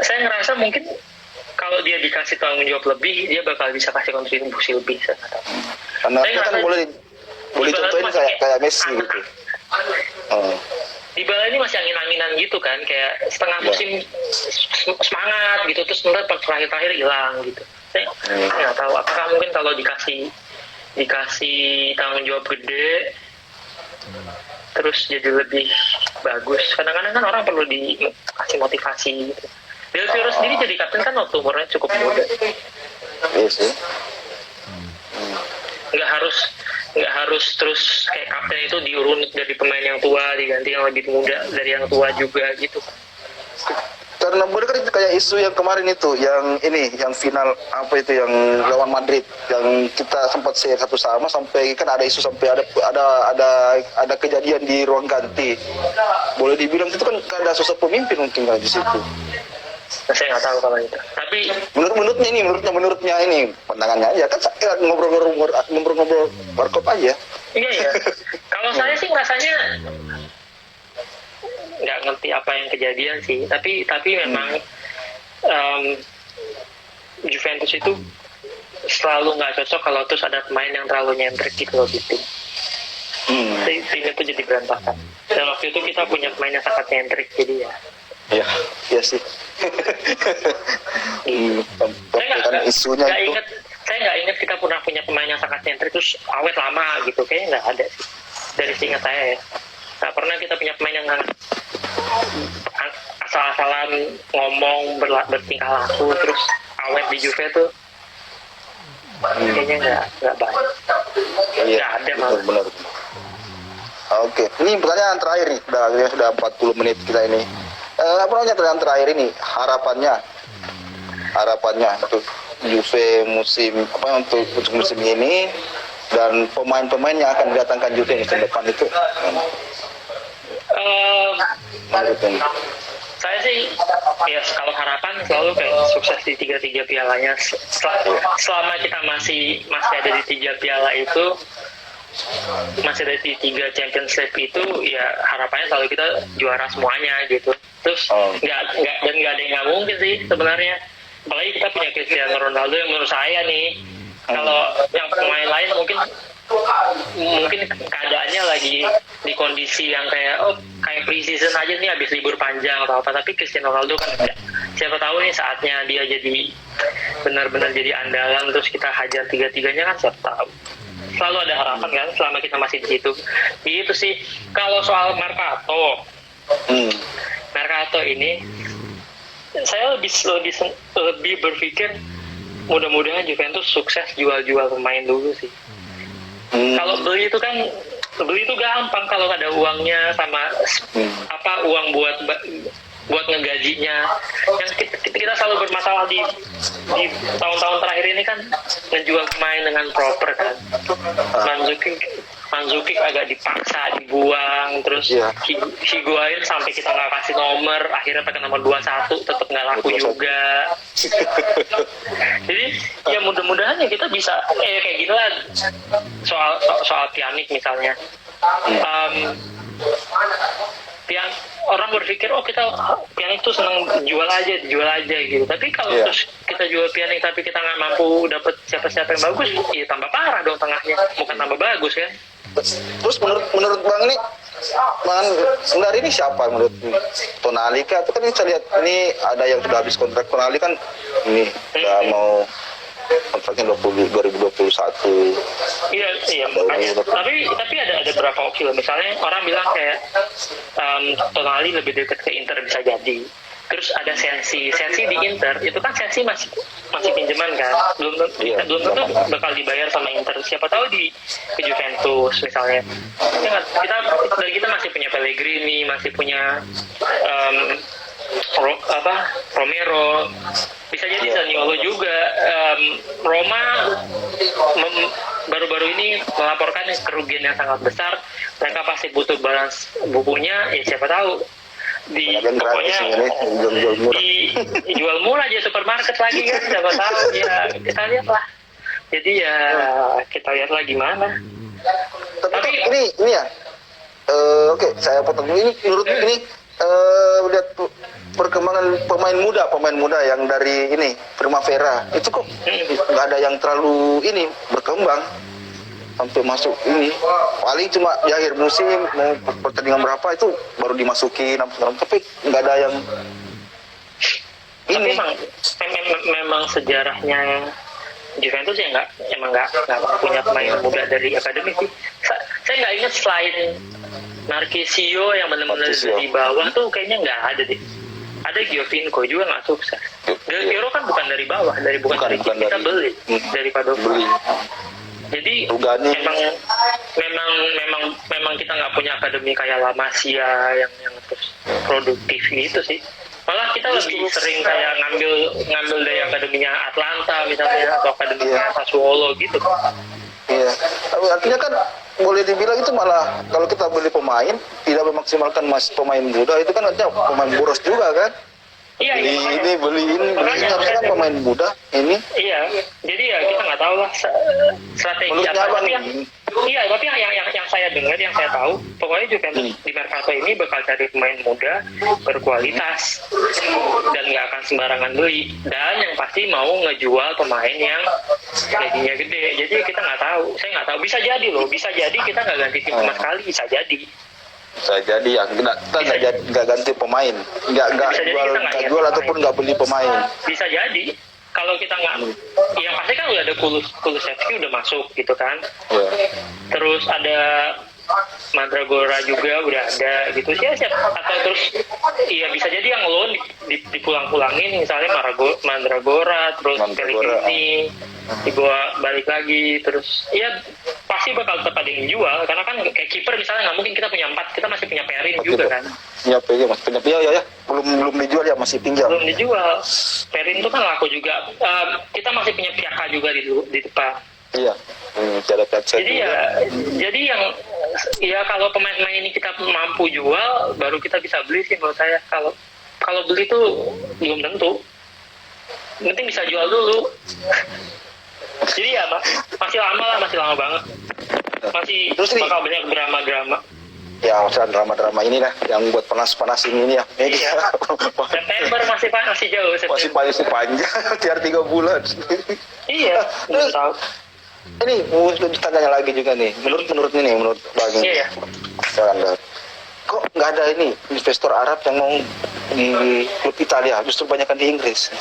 Speaker 1: saya ngerasa mungkin kalau dia dikasih tanggung jawab lebih, dia bakal bisa kasih kontribusi lebih.
Speaker 2: Karena dia kan boleh
Speaker 1: Dybala
Speaker 2: contohin
Speaker 1: masih
Speaker 2: kayak Messi gitu.
Speaker 1: Dybala ini masih angin-anginan gitu kan, kayak setengah musim semangat gitu, terus ntar terakhir hilang gitu. Saya nggak tahu apakah mungkin kalau dikasih tanggung jawab gede terus jadi lebih bagus. Kadang-kadang kan orang perlu dikasih motivasi gitu. Del Piero sendiri jadi kapten kan waktu umurnya cukup muda.
Speaker 2: Iya sih.
Speaker 1: Nggak harus terus kayak kapten itu diurut dari pemain yang tua diganti yang lebih muda dari yang tua juga gitu.
Speaker 2: Karena boleh kan itu kayak isu yang kemarin itu, yang final apa itu yang lawan Madrid, yang kita sempat share satu sama sampai kan ada isu sampai ada kejadian di ruang ganti. Boleh dibilang itu kan ada sosok pemimpin mungkin di situ.
Speaker 1: Nah, saya nggak tahu kalau itu. Tapi
Speaker 2: menurutnya ini pandangannya aja kan saya ngobrol warkop aja.
Speaker 1: iya. Kalau saya sih rasanya nggak ngerti apa yang kejadian sih. Tapi memang Juventus itu selalu nggak cocok kalau terus ada pemain yang terlalu nyentrik gitu loh di tim. Tim itu jadi berantakan. Dan waktu itu kita punya pemain yang sangat nyentrik jadi ya.
Speaker 2: Iya sih.
Speaker 1: Saya nggak ingat kita pernah punya pemain yang sangat nyentrik terus awet lama gitu, kayaknya nggak ada sih dari seingat saya ya. Nggak pernah kita punya pemain yang asal-asalan ngomong bertingkah laku terus awet di Juve tuh kayaknya nggak baik. Nggak ada malah.
Speaker 2: Benar. Oke, ini pertanyaan terakhir nih, sudah 40 menit kita ini. Pertanyaan terakhir ini, harapannya untuk Juve untuk musim ini dan pemain-pemain yang akan didatangkan Juve musim depan itu.
Speaker 1: Saya sih ya kalau harapan selalu kayak sukses di tiga pialanya. Selama kita masih ada di 3 piala itu, masih ada di 3 Championship itu, ya harapannya selalu kita juara semuanya gitu. Terus nggak ada yang nggak mungkin sih sebenarnya. Apalagi kita punya Cristiano Ronaldo yang menurut saya nih, kalau yang pemain lain mungkin keadaannya lagi di kondisi yang kayak pre-season aja nih, habis libur panjang atau apa, tapi Cristiano Ronaldo kan enggak. Siapa tahu nih saatnya dia jadi benar-benar jadi andalan terus kita hajar 3-3-nya kan, siapa tahu. Selalu ada harapan kan selama kita masih di situ. Gitu sih. Kalau soal Mercato ini saya lebih berpikir mudah-mudahan Juventus sukses jual pemain dulu sih. Kalau beli itu gampang kalau ada uangnya sama uang buat ngegajinya. Yang kita selalu bermasalah di tahun-tahun terakhir ini kan ngejual pemain dengan proper kan. Mandzukic agak dipaksa dibuang, terus Higuain sampai kita nggak kasih nomor, akhirnya pakai nomor 21 tetap nggak laku juga. Jadi ya mudah-mudahan ya kita bisa kayak gitu lah. Soal Pjanic misalnya. Orang berpikir kita Pjanic tuh seneng jual aja gitu. Tapi kalau terus kita jual Pjanic tapi kita nggak mampu dapat siapa-siapa yang bagus, ya tambah parah dong tengahnya, bukan tambah bagus kan.
Speaker 2: Terus menurut Bang sebenarnya ini siapa menurut Tonali kah? Itu kan saya lihat ini ada yang sudah habis kontrak. Tonali kan ini udah mau kontraknya 2021.
Speaker 1: Iya makanya. Tapi ada beberapa opsi loh. Misalnya orang bilang kayak Tonali lebih dekat ke Inter bisa jadi. Terus ada Sensi di Inter, itu kan Sensi masih pinjaman kan, belum tentu bakal dibayar sama Inter. Siapa tahu ke Juventus misalnya. Kita masih punya Pellegrini, masih punya Romero, bisa jadi Zaniolo juga. Roma baru-baru ini melaporkan kerugian yang sangat besar. Mereka pasti butuh balance bukunya, ya siapa tahu di
Speaker 2: Banyak yang gratis
Speaker 1: pokoknya
Speaker 2: ini, jual murah.
Speaker 1: dijual murah aja supermarket lagi kan, siapa tahu ya kita lihat lah. Jadi ya kita lihat lah gimana.
Speaker 2: Tapi ini ya, oke, saya potong dulu. Ini menurut ini lihat perkembangan pemain muda yang dari ini Primavera itu kok nggak ada yang terlalu ini berkembang sampai masuk ini, paling cuma di akhir musim mau pertandingan berapa itu baru dimasukin tapi nggak ada yang
Speaker 1: Tapi
Speaker 2: ini.
Speaker 1: memang sejarahnya Juventus ya emang nggak punya pemain muda dari akademi sih. Saya nggak ingat selain Marchisio yang benar-benar dari bawah tuh kayaknya nggak ada deh. Ada Giovinco juga nggak sukses. Del Piero kan bukan dari bawah, bukan dari kita beli dari Padova. Jadi memang kita nggak punya akademi kayak La Masia yang terus produktif gitu sih. Malah kita lebih sering kayak ngambil dari akademinya Atlanta misalnya atau akademinya Sassuolo gitu.
Speaker 2: Iya, artinya kan boleh dibilang itu malah kalau kita beli pemain tidak memaksimalkan pemain muda itu kan artinya pemain boros juga kan.
Speaker 1: Iya,
Speaker 2: beli ini harusnya kan pemain muda ini.
Speaker 1: Iya, jadi ya kita nggak tahu lah strategi apa. Tapi yang saya dengar, yang saya tahu, pokoknya Juventus di Mercato ini bakal cari pemain muda berkualitas dan nggak akan sembarangan beli. Dan yang pasti mau ngejual pemain yang gajinya gede. Jadi kita nggak tahu, saya nggak tahu. Bisa jadi kita nggak ganti tim sama sekali, bisa jadi.
Speaker 2: Bisa jadi ya, nggak ganti pemain, nggak jual ataupun nggak beli pemain.
Speaker 1: Bisa jadi. Kalau kita nggak, yang pasti kan udah ada Kulusevski udah masuk gitu kan.
Speaker 2: Yeah.
Speaker 1: Terus ada Mandragora juga udah ada gitu sih ya, atau terus iya bisa jadi yang loan dipulang-pulangin misalnya Mandragora terus Pellegrini dibawa balik lagi terus ya pasti bakal tetap ada yang jual karena kan kayak kiper misalnya nggak mungkin kita punya 4, kita masih punya Perin juga kan.
Speaker 2: Iya, masih punya ya. Belum dijual ya, masih pinjam.
Speaker 1: Belum dijual. Perin itu kan laku juga. Kita masih punya Piaka juga di depan.
Speaker 2: Iya.
Speaker 1: Jadi yang ya kalau pemain-pemain ini kita mampu jual, baru kita bisa beli sih menurut saya. Kalau beli tuh belum tentu. Penting bisa jual dulu. Jadi ya masih lama banget. Masih bakal banyak drama-drama.
Speaker 2: Ya, masalah drama-drama ini lah yang buat panas-panasin ini ya.
Speaker 1: Iya. September masih jauh.
Speaker 2: Masih panjang, tiar 3 bulan.
Speaker 1: Iya, belum tahu.
Speaker 2: Ini mau ditanya lagi juga nih. Menurut Bang.
Speaker 1: Iya.
Speaker 2: Kok nggak ada ini investor Arab yang mau di klub Italia, justru banyakan di Inggris?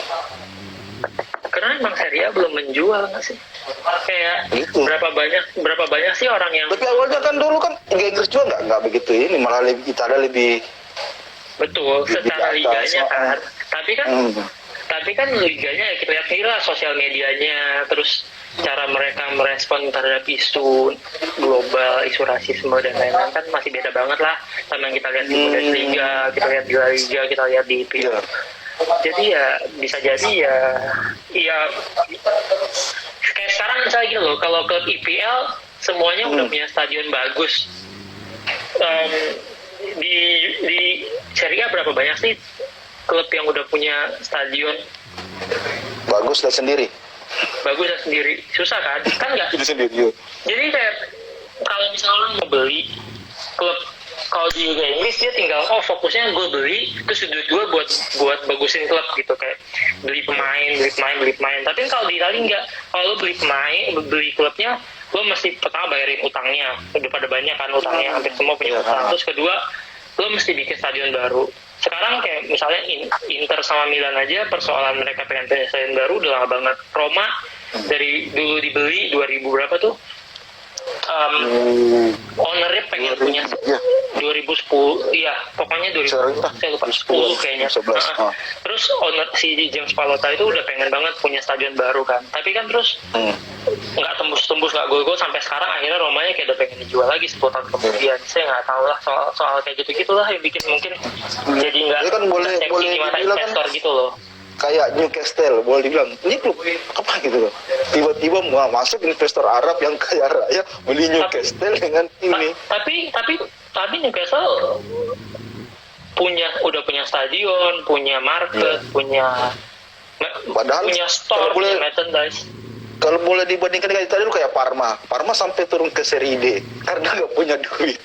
Speaker 1: Karena emang Serie A belum menjual nggak sih? Kayak
Speaker 2: itu.
Speaker 1: berapa banyak sih orang yang
Speaker 2: Tapi awalnya kan dulu kan Inggris juga nggak begitu ini, malah Italia lebih
Speaker 1: betul secara liganya kan. Tapi kan liganya ya kita lihat lah sosial medianya, terus cara mereka merespon terhadap isu global, isu rasisme dan lain-lain kan masih beda banget lah sama yang kita lihat di Bundesliga, kita lihat di La Liga, kita lihat di IPL. Jadi ya bisa jadi ya kayak sekarang misalnya gitu loh, kalau klub IPL semuanya udah punya stadion bagus. Di Serie A berapa banyak sih klub yang udah punya stadion
Speaker 2: bagus dan sendiri? Susah kan nggak sendiri.
Speaker 1: Jadi kayak kalau misalnya lo mau beli klub, kalau di Liga Inggris dia tinggal fokusnya gue beli terus duit gue buat bagusin klub gitu, kayak beli pemain. Tapi kalau di Italia enggak, kalau lo beli klubnya lo mesti pertama bayarin utangnya, udah pada banyak kan utangnya, hampir semua punya utang. Terus kedua lo mesti bikin stadion baru. Sekarang kayak misalnya Inter sama Milan aja persoalan mereka pengen punya stadion baru udah lama banget. Roma dari dulu dibeli 2000 berapa tuh, ownernya pengen punya 2010, iya pokoknya 2000, saya lupa 10 kayaknya. Terus owner si James Pallotta itu udah pengen banget punya stadion baru kan, tapi kan terus nggak tembus nggak gol sampai sekarang. Akhirnya Romanya kayak udah pengen dijual lagi 10 tahun kemudian. Saya nggak tahu lah soal kayak gitu gitulah yang bikin mungkin jadi nggak
Speaker 2: kan boleh
Speaker 1: mata investor
Speaker 2: kan,
Speaker 1: gitu loh.
Speaker 2: kayak Newcastle, boleh dibilang ini klub apa gitu loh. Tiba-tiba masuk investor Arab yang kaya raya beli Newcastle dengan ini.
Speaker 1: Tapi Newcastle udah punya stadion, punya market,
Speaker 2: Padahal
Speaker 1: punya store, punya merchandise.
Speaker 2: Kalau boleh dibandingkan dengan tadi lu kayak Parma sampai turun ke Serie D karena nggak punya duit.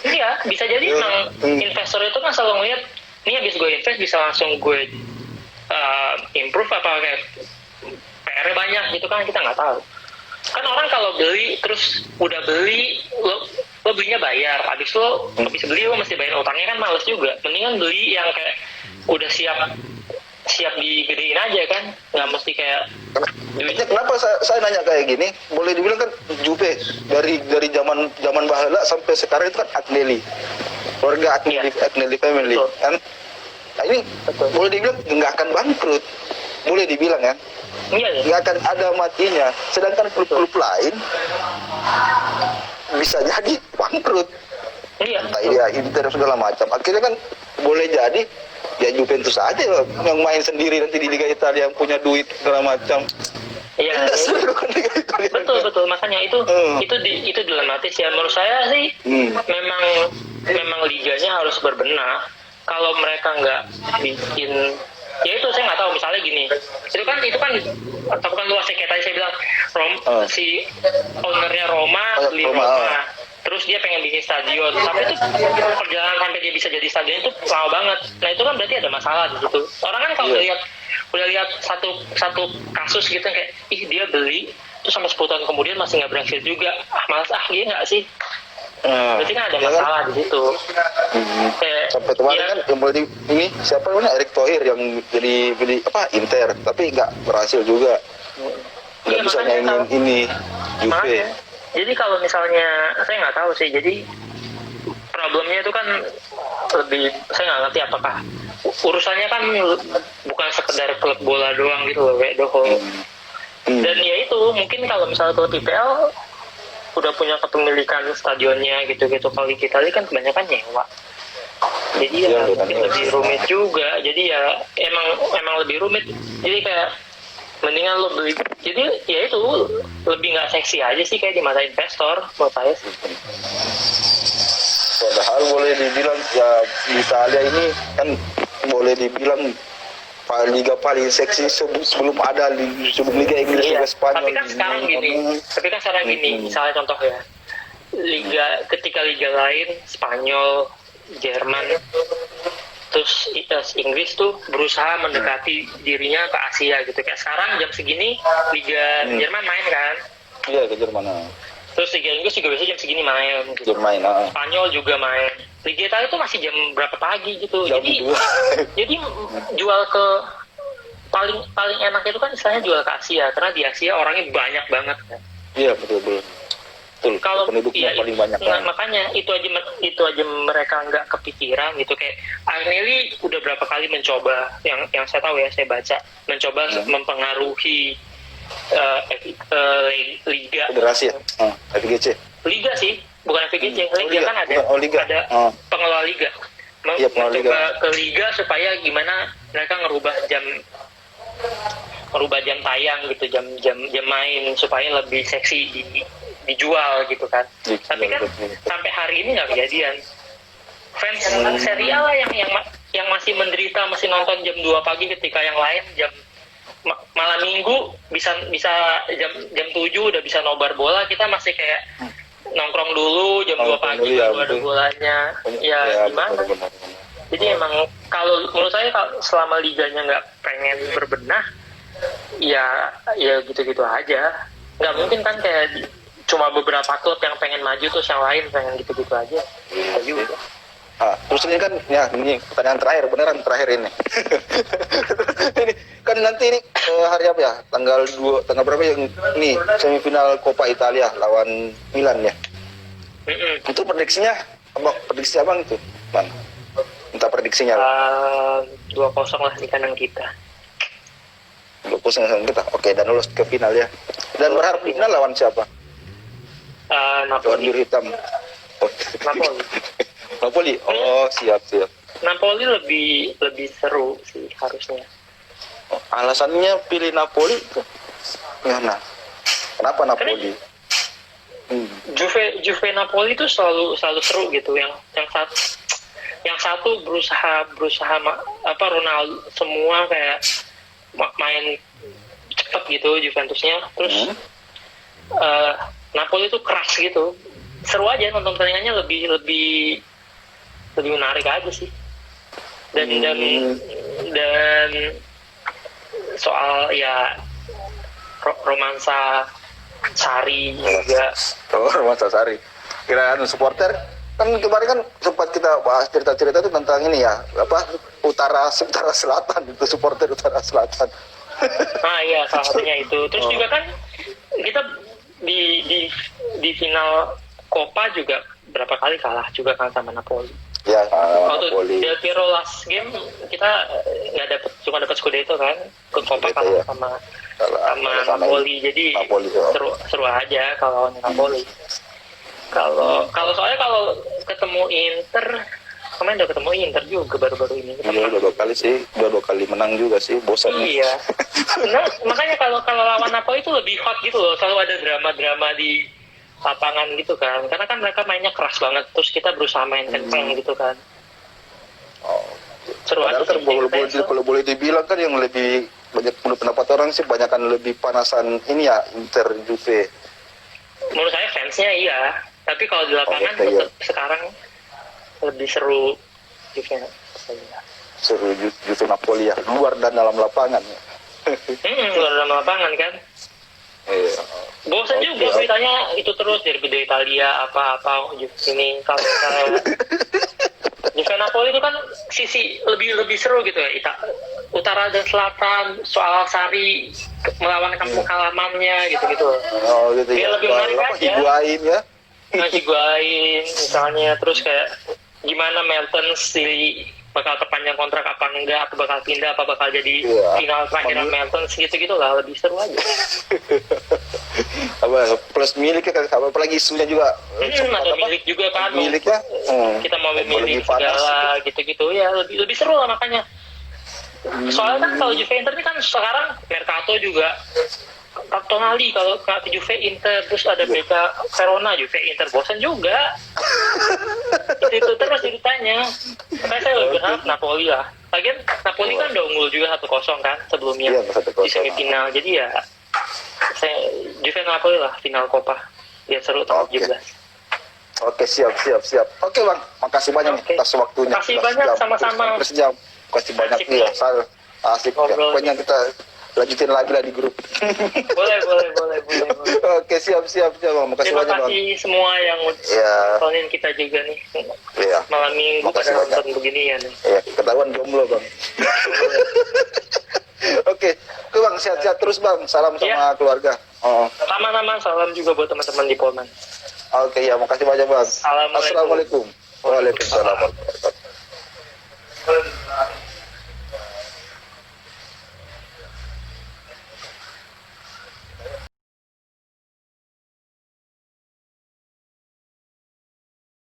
Speaker 1: Iya, bisa jadi emang investor itu kan selalu ngeliat, ini habis gue invest bisa langsung gue improve apa kayak PR-nya banyak gitu kan, kita nggak tahu. Kan orang kalau beli terus udah beli lo belinya bayar, habis beli lo mesti bayar utangnya kan males juga. Mendingan beli yang kayak udah siap digedein aja kan, nggak mesti kayak
Speaker 2: kenapa saya nanya kayak gini, boleh dibilang kan Juve dari zaman bahala sampai sekarang itu kan Agnelli, keluarga Agnelli family.
Speaker 1: Betul.
Speaker 2: Kan nah ini boleh dibilang nggak akan bangkrut, boleh dibilang kan.
Speaker 1: Iya,
Speaker 2: Nggak akan ada matinya, sedangkan klub-klub lain bisa jadi bangkrut.
Speaker 1: Iya.
Speaker 2: Entah dia Inter segala macam, akhirnya kan boleh jadi ya Juventus aja yang main sendiri nanti di Liga Italia, yang punya duit segala macam.
Speaker 1: Iya.
Speaker 2: Seru kan Liga Italia.
Speaker 1: Betul, makanya itu dilematis ya. Menurut saya sih memang liganya harus berbenah. Kalau mereka nggak bikin, ya itu saya nggak tahu, misalnya gini, itu kan atau bukan luas kayak tadi saya bilang si ownernya Roma beli Roma. Terus dia pengen bikin stadion, tapi itu perjalanan sampai dia bisa jadi stadion itu lama banget. Nah itu kan berarti ada masalah di situ. Orang kan kalau udah lihat satu kasus gitu kayak, ih dia beli, terus sampai 10 tahun kemudian masih nggak berhasil juga, malas dia nggak sih? Berarti kan ada masalah di situ.
Speaker 2: Sampai kemarin kan yang boleh ini siapa namanya Erick Thohir yang jadi beli Inter, tapi nggak berhasil juga. Nggak bisa nyanyiin ini Juve.
Speaker 1: Jadi kalau misalnya saya nggak tahu sih, jadi problemnya itu kan lebih, saya nggak ngerti apakah urusannya kan bukan sekedar klub bola doang gitu loh, kayak dan ya itu mungkin kalau misalnya klub IPL udah punya kepemilikan stadionnya gitu-gitu, kalau di Italia kan kebanyakan nyewa, jadi ya mungkin lebih rumit juga. Jadi ya emang lebih rumit, jadi kayak mendingan lo beli, jadi ya itu lebih nggak seksi aja sih kayak di mata investor menurut saya sih.
Speaker 2: Padahal boleh dibilang ya di Italia ini kan boleh dibilang liga paling seksi sebelum ada sebelum Liga Inggris, Liga Spanyol.
Speaker 1: Tapi kan sekarang gini, misalnya contoh ya, ketika liga lain Spanyol, Jerman, terus Inggris tuh berusaha mendekati dirinya ke Asia gitu. Kayak sekarang jam segini Liga Jerman main kan?
Speaker 2: Iya, ke Jerman.
Speaker 1: Terus Liga Inggris juga biasanya jam segini main gitu. Spanyol juga main. Liga Italia itu masih jam berapa pagi gitu. Jadi jual ke paling enak itu kan istilahnya jual ke Asia, karena di Asia orangnya banyak banget kan.
Speaker 2: Iya, betul.
Speaker 1: Kalau
Speaker 2: penduduknya paling banyak.
Speaker 1: Makanya itu aja mereka nggak kepikiran gitu. Kayak Agnelli udah berapa kali mencoba, yang saya tahu ya, saya baca, mencoba mempengaruhi liga
Speaker 2: federasi FIGC.
Speaker 1: Liga sih, bukan FIGC. Liga kan ada pengelola liga. Mencoba ke liga supaya gimana mereka ngerubah jam tayang gitu, jam main supaya lebih seksi dijual gitu kan. Tapi kan sampai hari ini nggak kejadian. Fans Serie A lah yang masih menderita, masih nonton jam 2 pagi ketika yang lain malam minggu bisa jam 7 udah bisa nobar bola. Kita masih kayak nongkrong dulu jam 2 pagi baru ada bolanya. Ya gimana? Jadi emang kalau menurut saya selama liganya nggak pengen berbenah, ya gitu-gitu aja. Nggak mungkin kan kayak cuma beberapa klub yang pengen maju terus yang lain pengen gitu-gitu aja.
Speaker 2: Terus ini kan ya ini pertanyaan terakhir, beneran terakhir ini. Ini kan nanti ini hari apa ya? Tanggal berapa yang ini semifinal Coppa Italia lawan Milan ya. Itu prediksinya prediksi abang itu, Bang? Minta prediksinya.
Speaker 1: 2-0 lah di kandang kita.
Speaker 2: 2-0 kita. Oke, dan lolos ke final ya. Dan berharap final lawan siapa?
Speaker 1: Napoli.
Speaker 2: Lawan biru hitam.
Speaker 1: Napoli.
Speaker 2: Oh, siap.
Speaker 1: Napoli lebih seru sih harusnya.
Speaker 2: Alasannya pilih Napoli gimana? Kenapa Napoli?
Speaker 1: Juve Napoli itu selalu seru gitu. Yang satu berusaha Ronaldo semua kayak main cepet gitu Juventusnya. Terus Napoli itu keras gitu. Seru aja nonton pertandingannya, lebih menarik aja sih. Dan soal ya romansa Sari juga.
Speaker 2: Romansa Sari. Kira supporter kan kemarin kan sempat kita bahas cerita-cerita itu tentang ini ya, utara selatan, itu supporter utara selatan.
Speaker 1: Iya, salah satunya itu. Terus juga kan kita di final Copa juga berapa kali kalah juga kan sama Napoli.
Speaker 2: Ya,
Speaker 1: Waktu Del Piero last game kita cuma dapat Scudetto kan, ke Copa kalah sama Napoli. Jadi
Speaker 2: Napoli,
Speaker 1: seru aja kalau Napoli. Kalau ketemu Inter, kemarin udah ketemu Inter juga baru-baru ini.
Speaker 2: Iya, dua kali menang juga sih, bosan.
Speaker 1: Iya. Nah, makanya kalau lawan Napoli itu lebih hot gitu loh, selalu ada drama-drama di lapangan gitu kan, karena kan mereka mainnya keras banget, terus kita berusaha main kencang gitu kan. Seru aja
Speaker 2: kan kalau boleh dibilang kan yang lebih banyak, menurut pendapat orang sih banyakan lebih panasan ini ya Inter Juve.
Speaker 1: Menurut saya fansnya iya, tapi kalau di lapangan tetap sekarang lebih seru Juve.
Speaker 2: Seru Juve Napoli ya, luar dan dalam lapangan.
Speaker 1: Luar dalam lapangan kan. Bosan juga beritanya itu terus dari Italia apa ini kalau Juve Napoli itu kan sisi lebih seru gitu ya, utara dan selatan, soal Sari melawan kampung halamannya gitu
Speaker 2: gitu ya,
Speaker 1: lebih menarik aja.
Speaker 2: Higuain
Speaker 1: Misalnya, terus kayak gimana Mertens bakal perpanjang kontrak apa enggak, atau bakal pindah, apa bakal jadi final terakhir Mertens gitu lah, lebih seru aja.
Speaker 2: Plus miliknya kan, apalagi isunya juga.
Speaker 1: Ada milik juga kan.
Speaker 2: Miliknya.
Speaker 1: Kita mau milik segala gitu ya, lebih seru lah makanya. Soalnya kan kalau Juve Inter ini kan sekarang Mercato juga Tonali, kalau ke Juve Inter, terus ada Beka Verona Juve Inter, bosan juga. itu terus ceritanya. Makanya saya lebih berharap Napoli lah. Lagian Napoli kan udah unggul juga 1-0 kan sebelumnya di semifinal. Jadi ya saya Juve Napoli lah final Copa. Biar seru tanggal 17.
Speaker 2: Oke, siap. Oke Bang, makasih banyak nih atas waktunya.
Speaker 1: Makasih banyak, sama-sama.
Speaker 2: Makasih banyak nih ya. Asik. Pokoknya kita lanjutin lagi lah di grup.
Speaker 1: Boleh.
Speaker 2: Oke, siap Bang. Makasih banyak Bang.
Speaker 1: Terima kasih semua yang nontonin kita juga nih.
Speaker 2: Iya.
Speaker 1: Malam minggu pada nonton beginian.
Speaker 2: Iya, ketahuan jomblo Bang. Oke, Bang, sehat-sehat terus Bang. Salam sama keluarga.
Speaker 1: Sama-sama, salam juga buat teman-teman di Polman.
Speaker 2: Oke, ya, makasih banyak Bang.
Speaker 1: Assalamualaikum.
Speaker 2: Waalaikumsalam.